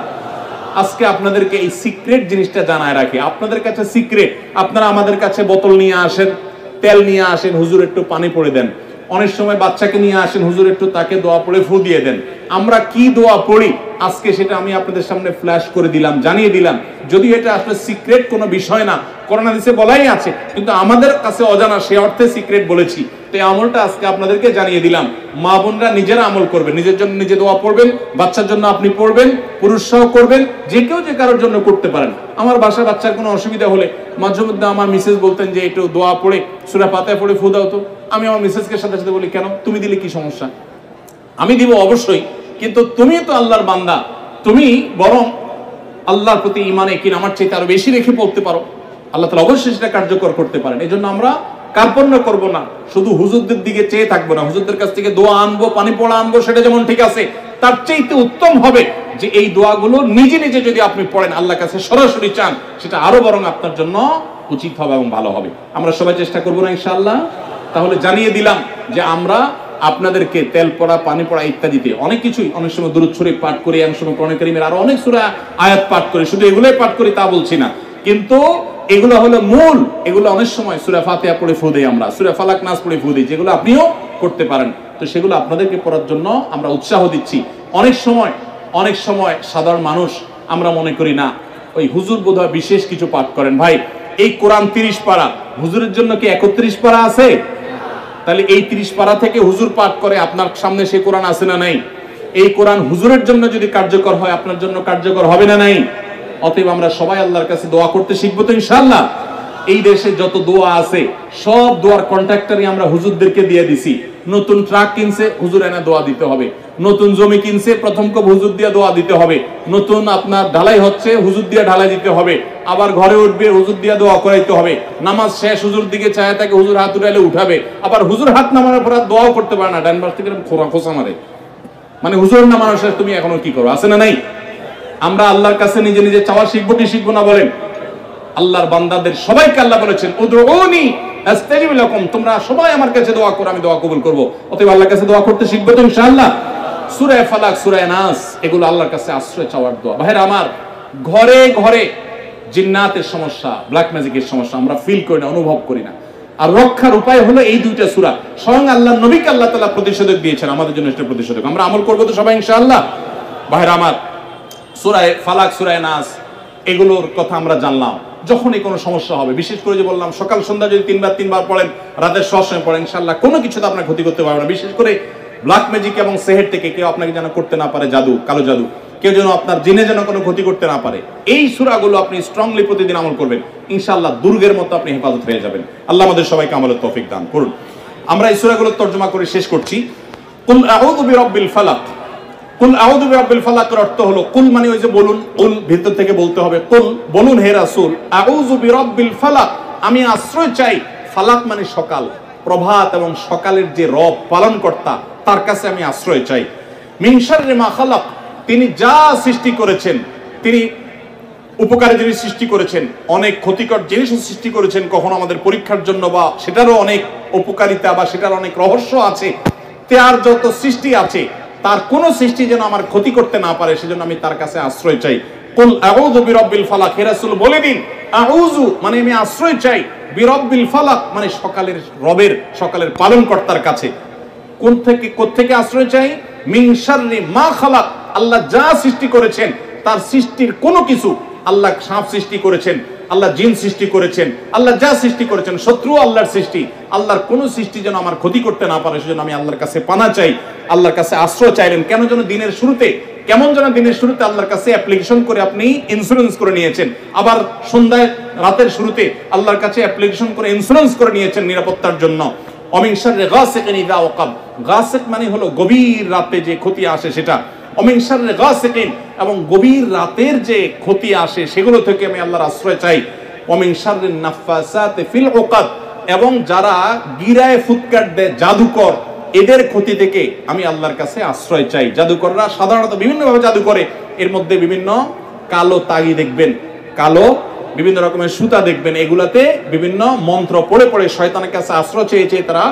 আজকে আপনাদেরকে এই সিক্রেট জিনিসটা জানায় রাখি, আপনাদের কাছে সিক্রেট। আপনারা আমাদের কাছে বোতল নিয়ে আসেন, তেল নিয়ে আসেন, হুজুর একটু পানি পড়ে দেন। অনেক সময় বাচ্চাকে নিয়ে আসেন, হুজুর একটু তাকে দোয়া পড়ে ফু দিয়ে দেন। আমরা কি দোয়া পড়ি আজকে সেটা আমি আপনাদের সামনে ফ্ল্যাশ করে দিলাম, জানিয়ে দিলাম। যদিও এটা আসলে সিক্রেট কোনো বিষয় না, কোরআন হাদিসে বলাই আছে, কিন্তু আমাদের কাছে অজানা, সে অর্থে সিক্রেট বলেছি। তো এই আমলটা আজকে আপনাদেরকে জানিয়ে দিলাম। মা বোনরা নিজেরা আমল করবেন, নিজের জন্য নিজে দোয়া পড়বেন, বাচ্চার জন্য আপনি পড়বেন, পুরুষ সহ করবেন, যে কেউ যে কারোর জন্য করতে পারেন। আমার বাসায় বাচ্চার কোনো অসুবিধা হলে মাঝে মধ্যে আমার মিসেস বলতেন যে একটু দোয়া পড়ে সূরা ফাতিহা পড়ে ফু দাও তো। আমি আমার মিসেসকে সাথে সাথে বলি কেন, তুমি দিলে কি সমস্যা? আমি দিব অবশ্যই, কিন্তু তুমি তো আল্লাহর বান্দা, তুমি বরং আল্লাহর প্রতি ঈমানে কিনা আমার চাইতে আরো বেশি রেখে পড়তে পারো। আল্লাহ তাআলা অবশ্যই সেটা কার্যকর করতে পারেন। এই জন্য আমরা কার্পণ্য করব না, শুধু হুজুরদের দিকে চেয়ে থাকবো না। হুজুরদের কাছ থেকে দোয়া আনবো, পানি পড়া আনবো, সেটা যেমন ঠিক আছে, তার চাইতে উত্তম হবে যে এই দোয়াগুলো নিজে নিজে যদি আপনি পড়েন, আল্লাহর কাছে সরাসরি চান, সেটা আরো বরং আপনার জন্য উচিত হবে এবং ভালো হবে। আমরা সবাই চেষ্টা করবো না ইনশাআল্লাহ? তাহলে জানিয়ে দিলাম যে আমরা আপনাদেরকে তেল পড়া, পানি পড়া ইত্যাদিতে অনেক কিছুই, অনেক সময় দুরূদ শরীফ পাঠ করি, অনেক সময় কোরআন কারীমের আরো অনেক সূরা আয়াত পাঠ করি। শুধু এগুলোই পাঠ করি তা বলছি না, কিন্তু এগুলো হলো মূল। এগুলো অনেক সময় সূরা ফাতিহা পড়ে ফু দেই আমরা, সূরা ফালাক নাস পড়ে ফু দিই, যেগুলো আপনিও করতে পারেন। তো সেগুলো আপনাদেরকে পড়ার জন্য আমরা উৎসাহ দিচ্ছি। অনেক সময় সাধারণ মানুষ আমরা মনে করি না ওই হুজুর বোধহয় বিশেষ কিছু পাঠ করেন। ভাই, এই কোরআন 30 পারা, হুজুরের জন্য কি 31 পারা আছে? তাহলে এই 30 পারা থেকে হুজুর পাঠ করে, আপনার সামনে সেই কোরআন আছে না নাই? এই কোরআন হুজুরের জন্য যদি কার্যকর হয়, আপনার জন্য কার্যকর হবে না নাই? অতএব আমরা সবাই আল্লাহর কাছে দোয়া করতে শিখবো তো ইনশাআল্লাহ। এই দেশে যত দোয়া আছে সব দোয়ার কন্ট্রাক্টরই আমরা হুজুরদেরকে দিয়ে দিছি। নতুন ট্রাক কিনছে, হুজুর এনে দোয়া দিতে হবে। নতুন জমি কিনছে, প্রথম কব হুজুর দিয়ে দোয়া দিতে হবে। নতুন আপনার ঢালাই হচ্ছে, হুজুর দিয়ে ঢালাই দিতে হবে। আবার ঘরে উঠবে, হুজুর দিয়ে দোয়া করাইতে হবে। নামাজ শেষ, হুজুর দিকে চায় তাকে হুজুর হাত উঠাইলে উঠাবে। আবার হুজুর হাত নামানোর পর দোয়াও করতে পারে না, ডান পাশ থেকে খোঁচা মারে। মানে হুজুর নামানোর শেষ তুমি এখনো কি করো, আছে না নাই? আমরা আল্লাহর কাছে নিজে নিজে চাওয়া শিখবো কি শিখবো না বলেন? আল্লাহর বান্দাদের সবাইকে আল্লাহ বলেছেন উদউনি আস্তাজিব লাকুম, তোমরা সবাই আমার কাছে দোয়া করো, আমি দোয়া কবুল করব। অতএব আল্লাহর কাছে দোয়া করতে শিখবে তো ইনশাআল্লাহ। সূরা ফালাক, সূরা নাস, এগুলো আল্লাহর কাছে আশ্রয় চাওয়ার দোয়া। ভাইরা আমার, ঘরে ঘরে জিন্নাতের সমস্যা, ব্ল্যাক ম্যাজিকের সমস্যা আমরা ফিল করি না, অনুভব করি না। আর রক্ষার উপায় হলো এই দুইটা সূরা। স্বয়ং আল্লাহর নবীকে আল্লাহ তাআলা প্রতিষেধক দিয়েছেন, আমাদের জন্য এটা প্রতিষেধক। আমরা আমল করব তো সবাই ইনশাআল্লাহ। ভাইরা আমার, সূরা ফালাক, সূরা নাস, এগুলোর কথা আমরা জানলাম। যখনই কোনো সমস্যা হবে, বিশেষ করে যে বললাম সকাল সন্ধ্যা যদি তিনবার পড়েন, রাতের সময় পড়েন, ইনশাআল্লাহ কোনো কিছুতে আপনার ক্ষতি করতে পারবে না। বিশেষ করে ব্ল্যাক ম্যাজিক এবং সেহের থেকে কেউ আপনাকে যেন করতে না পারে, জাদু, কালো জাদু, কেউ যেন আপনার জিনে যেন কোনো ক্ষতি করতে না পারে। এই সূরাগুলো আপনি স্ট্রংলি প্রতিদিন আমল করবেন, ইনশাআল্লাহ দুর্গের মতো আপনি হেফাজত হয়ে যাবেন। আল্লাহ আমাদের সবাইকে আমলের তৌফিক দান করুন। আমরা এই সূরাগুলো তর্জমা করে শেষ করছি। কুল আউযু বিরাব্বিল ফালাক। কুল আউযু বিরাব্বিল ফালাকের অর্থ হলো, কুল মানে ওই যে বলুন, কুল ভিতর থেকে বলতে হবে, কুল বলুন হে রাসূল, আউযু বিরাব্বিল ফালাক, আমি আশ্রয় চাই। ফালাক মানে সকাল, প্রভাত এবং সকালের যে রব পালনকর্তা, তার কাছে আমি আশ্রয় চাই। মিন শাররি মা খালাক, তিনি যা সৃষ্টি করেছেন, তিনি উপকারী জিনিস সৃষ্টি করেছেন, অনেক ক্ষতিকর জিনিসও সৃষ্টি করেছেন, কখনো আমাদের পরীক্ষার জন্য, বা সেটারও অনেক উপকারিতা বা সেটার অনেক রহস্য আছে। তার যত সৃষ্টি আছে, তার কোন সৃষ্টি যেন আমার ক্ষতি করতে না পারে, সেজন্য আমি তার কাছে আশ্রয় চাই। কুল আউযু বিরাব্বিল ফালাক, হে রাসূল বলে দিন, আউযু মানে আমি আশ্রয় চাই, বিরাব্বিল ফালাক মানে সকালের রবের, সকালের পালনকর্তার কাছে। কোত্থেকে আশ্রয় চাই? মিন শাররি মা খালাক, আল্লাহ যা সৃষ্টি করেছেন, তার সৃষ্টির কোনো কিছু, আল্লাহ সাপ সৃষ্টি করেছেন, আল্লাহ জিন সৃষ্টি করেছেন, আল্লাহ যা সৃষ্টি করেছেন, শত্রু আল্লাহর সৃষ্টি, আল্লাহর কোন সৃষ্টি যেন আমার ক্ষতি করতে না পারে, সেজন্য আমি আল্লাহর কাছে পানা চাই, আল্লাহর কাছে আশ্রয় চাইলেন। কেন যেন দিনের শুরুতে, কেমন যেন দিনের শুরুতে আল্লাহর কাছে অ্যাপ্লিকেশন করে আপনি ইন্স্যুরেন্স করে নিয়েছেন, আবার সন্ধ্যায় রাতের শুরুতে আল্লাহর কাছে অ্যাপ্লিকেশন করে ইন্স্যুরেন্স করে নিয়েছেন নিরাপত্তার জন্য। অমিন শাররি গাসিকিন ইযা ওয়াকাব, গাসিক মানে হলো গভীর রাতে যে ক্ষতি আসে সেটা। অমিন শাররি গাসিকিন, এবং গভীর রাতের যে ক্ষতি আসে সেগুলো থেকে আমি আল্লাহর আশ্রয় চাই। অমিন শাররিন নাফাসাতি ফিল উকাদ, এবং যারা গিরায় ফুৎকার দেয়, জাদুকর, এদের ক্ষতি থেকে আমি আল্লাহর কাছে আশ্রয় চাই। জাদুকররা সাধারণত বিভিন্ন ভাবে জাদু করে, এর মধ্যে বিভিন্ন কালো তাগি দেখবেন, কালো বিভিন্ন রকমের সুতা দেখবেন, এগুলাতে বিভিন্ন মন্ত্র পড়ে পড়ে শয়তানের কাছে আশ্রয় চেয়ে তারা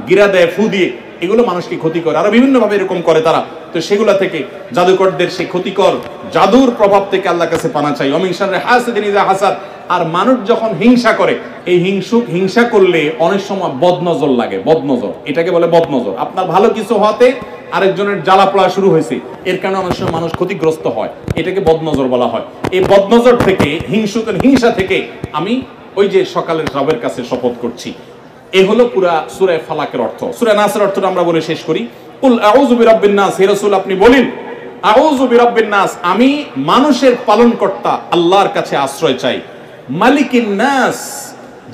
গিরা দেয়, ফু দিয়ে, এগুলো মানুষকে ক্ষতি করে, আরো বিভিন্ন ভাবে এরকম করে তারা। তো সেগুলা থেকে, জাদুকরদের সেই ক্ষতিকর জাদুর প্রভাব থেকে আল্লাহর কাছে পানা চাই। অমিন শাররি হাসিদিন ইযা হাসাদ, আর মানুষ যখন হিংসা করে, এই হিংসা করলে অনেক সময় বদনজর লাগে, বদনজর, এটাকে বলে বদনজর। আপনার ভালো কিছু হতে আরেকজনের জ্বালা পোড়া শুরু হয়েছে, এর কারণে অনেক সময় মানুষ ক্ষতিগ্রস্ত হয়, এটাকে বদনজর বলা হয়। এই বদনজর থেকে, হিংসা থেকে আমি ওই যে সকালের রবের কাছে শপথ করছি। এ হলো পুরা সূরা ফালাকের অর্থ। সূরা নাসের অর্থটা আমরা বলে শেষ করি। কুল আউযু বিরাব্বিন নাস, হে রাসূল আপনি বলেন, আউযু বিরাব্বিন নাস, আমি মানুষের পালনকর্তা আল্লাহর কাছে আশ্রয় চাই। মালিকিন নাস,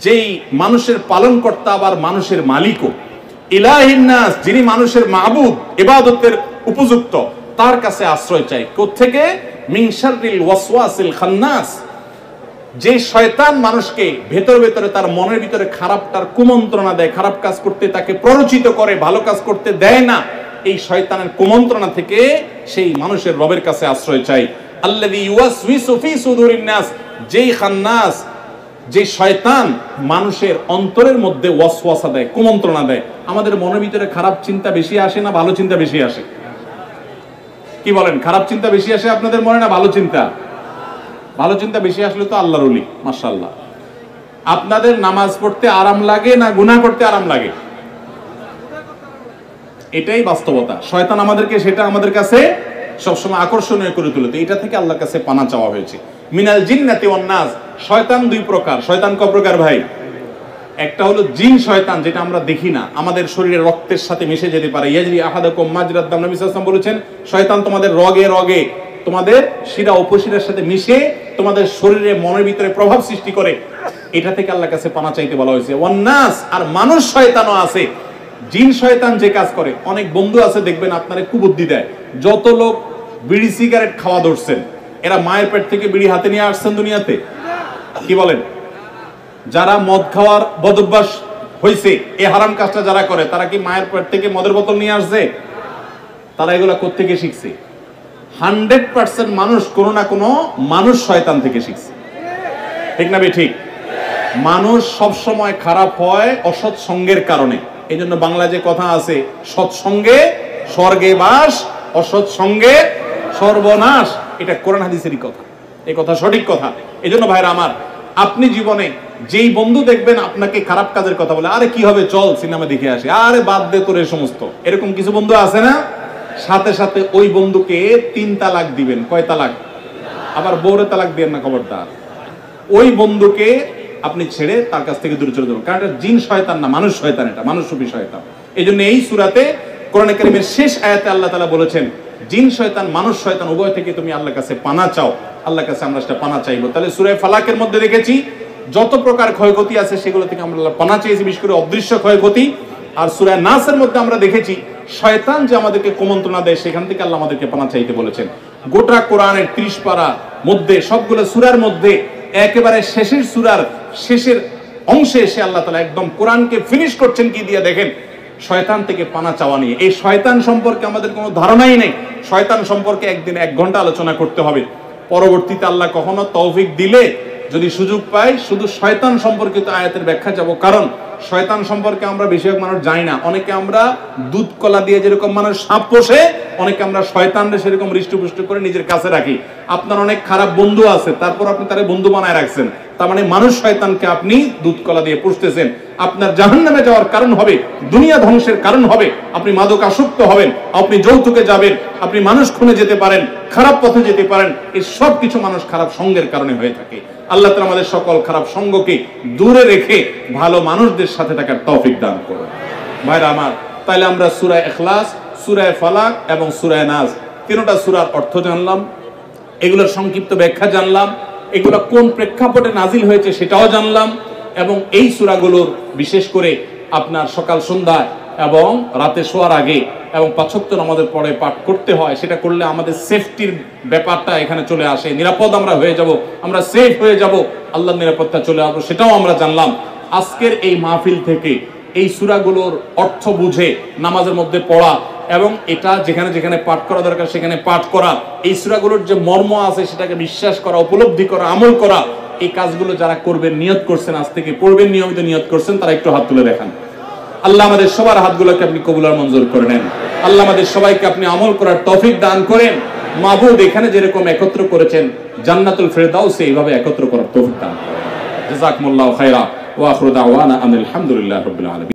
যেই মানুষের পালনকর্তা আবার মানুষের মালিকও। ইলাহিন নাস, যিনি মানুষের মাবুদ, ইবাদতের উপযুক্ত, তার কাছে আশ্রয় চাই। কোত্থেকে? মিন শাররিল ওয়াসওয়াসিল খান্নাস, যে শয়তান মানুষকে ভেতরে তার মনের ভিতরে খারাপটার কুমন্ত্রণা দেয়, খারাপ কাজ করতে তাকে প্ররোচিত করে, ভালো কাজ করতে দেয় না, এই শয়তানের কুমন্ত্রণা থেকে সেই মানুষের রবের কাছে আশ্রয় চাই। আল্লাযী ইউওয়াসওয়িসু ফি সুদুরিন নাস, যেই খান্নাস, যে শয়তান মানুষের অন্তরের মধ্যে ওয়াসওয়াসা দেয়, কুমন্ত্রণা দেয়। আমাদের মনের ভিতরে খারাপ চিন্তা বেশি আসে না ভালো চিন্তা বেশি আসে? কি বলেন, খারাপ চিন্তা বেশি আসে আপনাদের মনে না ভালো চিন্তা? ভালো চিন্তা বেশি আসলে তো আল্লাহর ওলি, মাশাআল্লাহ। আপনাদের নামাজ পড়তে আরাম লাগে না গুনাহ করতে আরাম লাগে? এটাই বাস্তবতা। শয়তান আমাদেরকে সেটা আমাদের কাছে সবসময় আকর্ষণীয় করে তোলে। এটা থেকে আল্লাহর কাছে পানা চাওয়া হয়েছে। মিনাল জিন্নাতি ওয়ান নাস, শয়তান দুই প্রকার। শয়তান কয় প্রকার ভাই? একটা হলো জিন শয়তান, যেটা আমরা দেখি না, আমাদের শরীরের রক্তের সাথে মিশে যেতে পারে। ইয়াজরি আহাদাকুম মাজরাদ দাম, নবী সাল্লাল্লাহু আলাইহি ওয়াসাল্লাম বলেছেন, শয়তান তোমাদের রগে রগে, তোমাদের শিরা উপশিরার সাথে মিশে তোমাদের শরীরে মনের ভিতরে প্রভাব সৃষ্টি করে। এটা থেকে আল্লাহর কাছে পানা চাইতে বলা হয়েছে। ওয়ান নাস, আর মানুষ শয়তানও আছে। জিন শয়তান যে কাজ করে, অনেক বন্ধু আছে দেখবেন আপনারে কুবুদ্ধি দেয়। যত লোক বিড়ি সিগারেট খাওয়া ধরছেন, এরা মায়ের পেট থেকে বিড়ি হাতে নিয়ে আসছেন দুনিয়াতে? কি বলেন? যারা মদ খাওয়ার বদভ্যাস হয়েছে, এই হারাম কাজটা যারা করে, তারা কি মায়ের পেট থেকে মদের বোতল নিয়ে আসছে? তারা এগুলা কোত্থেকে শিখছে? 100% মানুষ কোনো না কোনো মানুষ শয়তান থেকে শিখছে, ঠিক না বে ঠিক? মানুষ সব সময় খারাপ হয় অসৎ সঙ্গের কারণে। এই জন্য বাংলা যে কথা আছে, সৎসঙ্গে স্বর্গে বাস, অসৎ সঙ্গে সর্বনাশ, এটা কোরআন হাদিসেরই কথা, এই কথা সঠিক কথা। এই জন্য ভাইরা আমার, আপনি জীবনে যেই বন্ধু দেখবেন আপনাকে খারাপ কাজের কথা বলে, আরে কি হবে চল সিনেমা দেখে আসি, আরে বাদ দে তোর এই সমস্ত, এরকম কিছু বন্ধু আছে না? সাথে সাথে ওই বন্ধুকে 3 তালাক দিবেন। কয় তালাক? আবার বউরে তালাক দিবেন না, খবরদার। ওই বন্ধুকে আপনি ছেড়ে তার কাছ থেকে দূরে চলে যাবেন, কারণ এটা জিন শয়তান না, মানুষ শয়তান, এটা মানুষরূপী শয়তান। এই জন্য এই সূরাতে কোরআন কারীমের শেষ আয়াতে আল্লাহ তাআলা বলেছেন, জিন শয়তান মানুষ শয়তান উভয় থেকে তুমি আল্লাহর কাছে পানা চাও। আল্লাহর কাছে আমরা সেটা পানা চাইবো। তাহলে সূরা ফালাকের মধ্যে দেখেছি যত প্রকার ক্ষয়ক্ষতি আছে সেগুলো থেকে আমরা পানা চেয়েছি, বিশেষ করে অদৃশ্য ক্ষয়ক্ষতি। আর সূরা নাসের মধ্যে আমরা দেখেছি শয়তান যে আমাদেরকে কুমন্ত্রণা দেয়, সেখান থেকে আল্লাহ আমাদেরকে পানা চাইতে বলেছেন। গোটা কোরআনের 30 পারা মধ্যে, সবগুলো সূরার মধ্যে একেবারে শেষের সূরার শেষের অংশে এসে আল্লাহ তাআলা একদম কোরআনকে ফিনিশ করছেন কি দিয়ে দেখেন, শয়তান থেকে পানা চাওয়া নিয়ে। এই শয়তান সম্পর্কে আমাদের কোনো ধারণাই নেই। শয়তান সম্পর্কে একদিন 1 ঘন্টা আলোচনা করতে হবে। পরবর্তীতে আল্লাহ কখনো তৌফিক দিলে যদি সুযোগ পাই, শুধু শয়তান সম্পর্কিত আয়াতের ব্যাখ্যা যাব, কারণ শয়তান সম্পর্কে আমরা বেশিরভাগ মানুষ জানি না। অনেকে আমরা দুধ কলা দিয়ে যেরকম মানুষ সাপ পোষে, অনেকে আমরা শয়তানরে সেরকম হৃষ্টপুষ্ট করে নিজের কাছে রাখি। আপনার অনেক খারাপ বন্ধু আছে, তারপর আপনি তারে বন্ধু বানায় রাখছেন, তার মানে মানুষ শয়তানকে আপনি দুধ কলা দিয়ে পুষতেছেন। আপনার জাহান্নামে যাওয়ার কারণ হবে, দুনিয়া ধ্বংসের কারণ হবে, আপনি মাদক আসক্ত হবেন, আপনি যৌতুকে যাবেন, আপনি মানুষ খুনে যেতে পারেন, খারাপ পথে যেতে পারেন। এই সব কিছু মানুষ খারাপ সঙ্গের কারণে হয়ে থাকে। আল্লাহ তাআলা আমাদের সকল খারাপ সঙ্গকে দূরে রেখে ভালো মানুষদের সাথে থাকার তৌফিক দান করুন। ভাইরা আমার, তাহলে আমরা সূরা ইখলাস, সূরা ফালাক এবং সূরা নাস, তিনটা সূরার অর্থ জানলাম, এগুলোর সংক্ষিপ্ত ব্যাখ্যা জানলাম, এগুলো কোন প্রেক্ষাপটে নাজিল হয়েছে সেটাও জানলাম, এবং এই সূরাগুলোর বিশেষ করে আপনার সকাল সন্ধ্যায় এবং রাতে শোয়ার আগে এবং 5 ওয়াক্ত নামাজের পরে পাঠ করতে হয়। সেটা করলে আমাদের সেফটির ব্যাপারটা এখানে চলে আসে, নিরাপদ আমরা হয়ে যাব, আমরা সেফ হয়ে যাব, আল্লাহর নিরাপত্তা চলে আসবে, সেটাও আমরা জানলাম। আজকের এই মাহফিল থেকে এই সূরাগুলোর অর্থ বুঝে নামাজের মধ্যে পড়া এবং এটা যেখানে যেখানে পাঠ করা দরকার সেখানে পাঠ করা, এই সূরাগুলোর যে মর্ম আছে সেটাকে বিশ্বাস করা, উপলব্ধি করা, আমল করা, এই কাজগুলো যারা করবেন, নিয়ত করছেন, আজ থেকে পড়বেন, নিয়মিত নিয়ত করছেন, তারা একটু হাত তুলে দেখান। আল্লাহ আমাদের সবার হাতগুলোকে আপনি কবুল আর মঞ্জুর করে নেন। আল্লাহ আমাদের সবাইকে আপনি আমল করার তৌফিক দান করেন। মাবুদ এখানে যেরকম একত্র করেছেন, জান্নাতুল ফেরদাউসে এইভাবে একত্র করার তৌফিক দান করেন। জাযাকুমুল্লাহু খায়রা ওয়া আখিরু দাওয়ানা আলহামদুলিল্লাহি রাব্বিল আলামিন।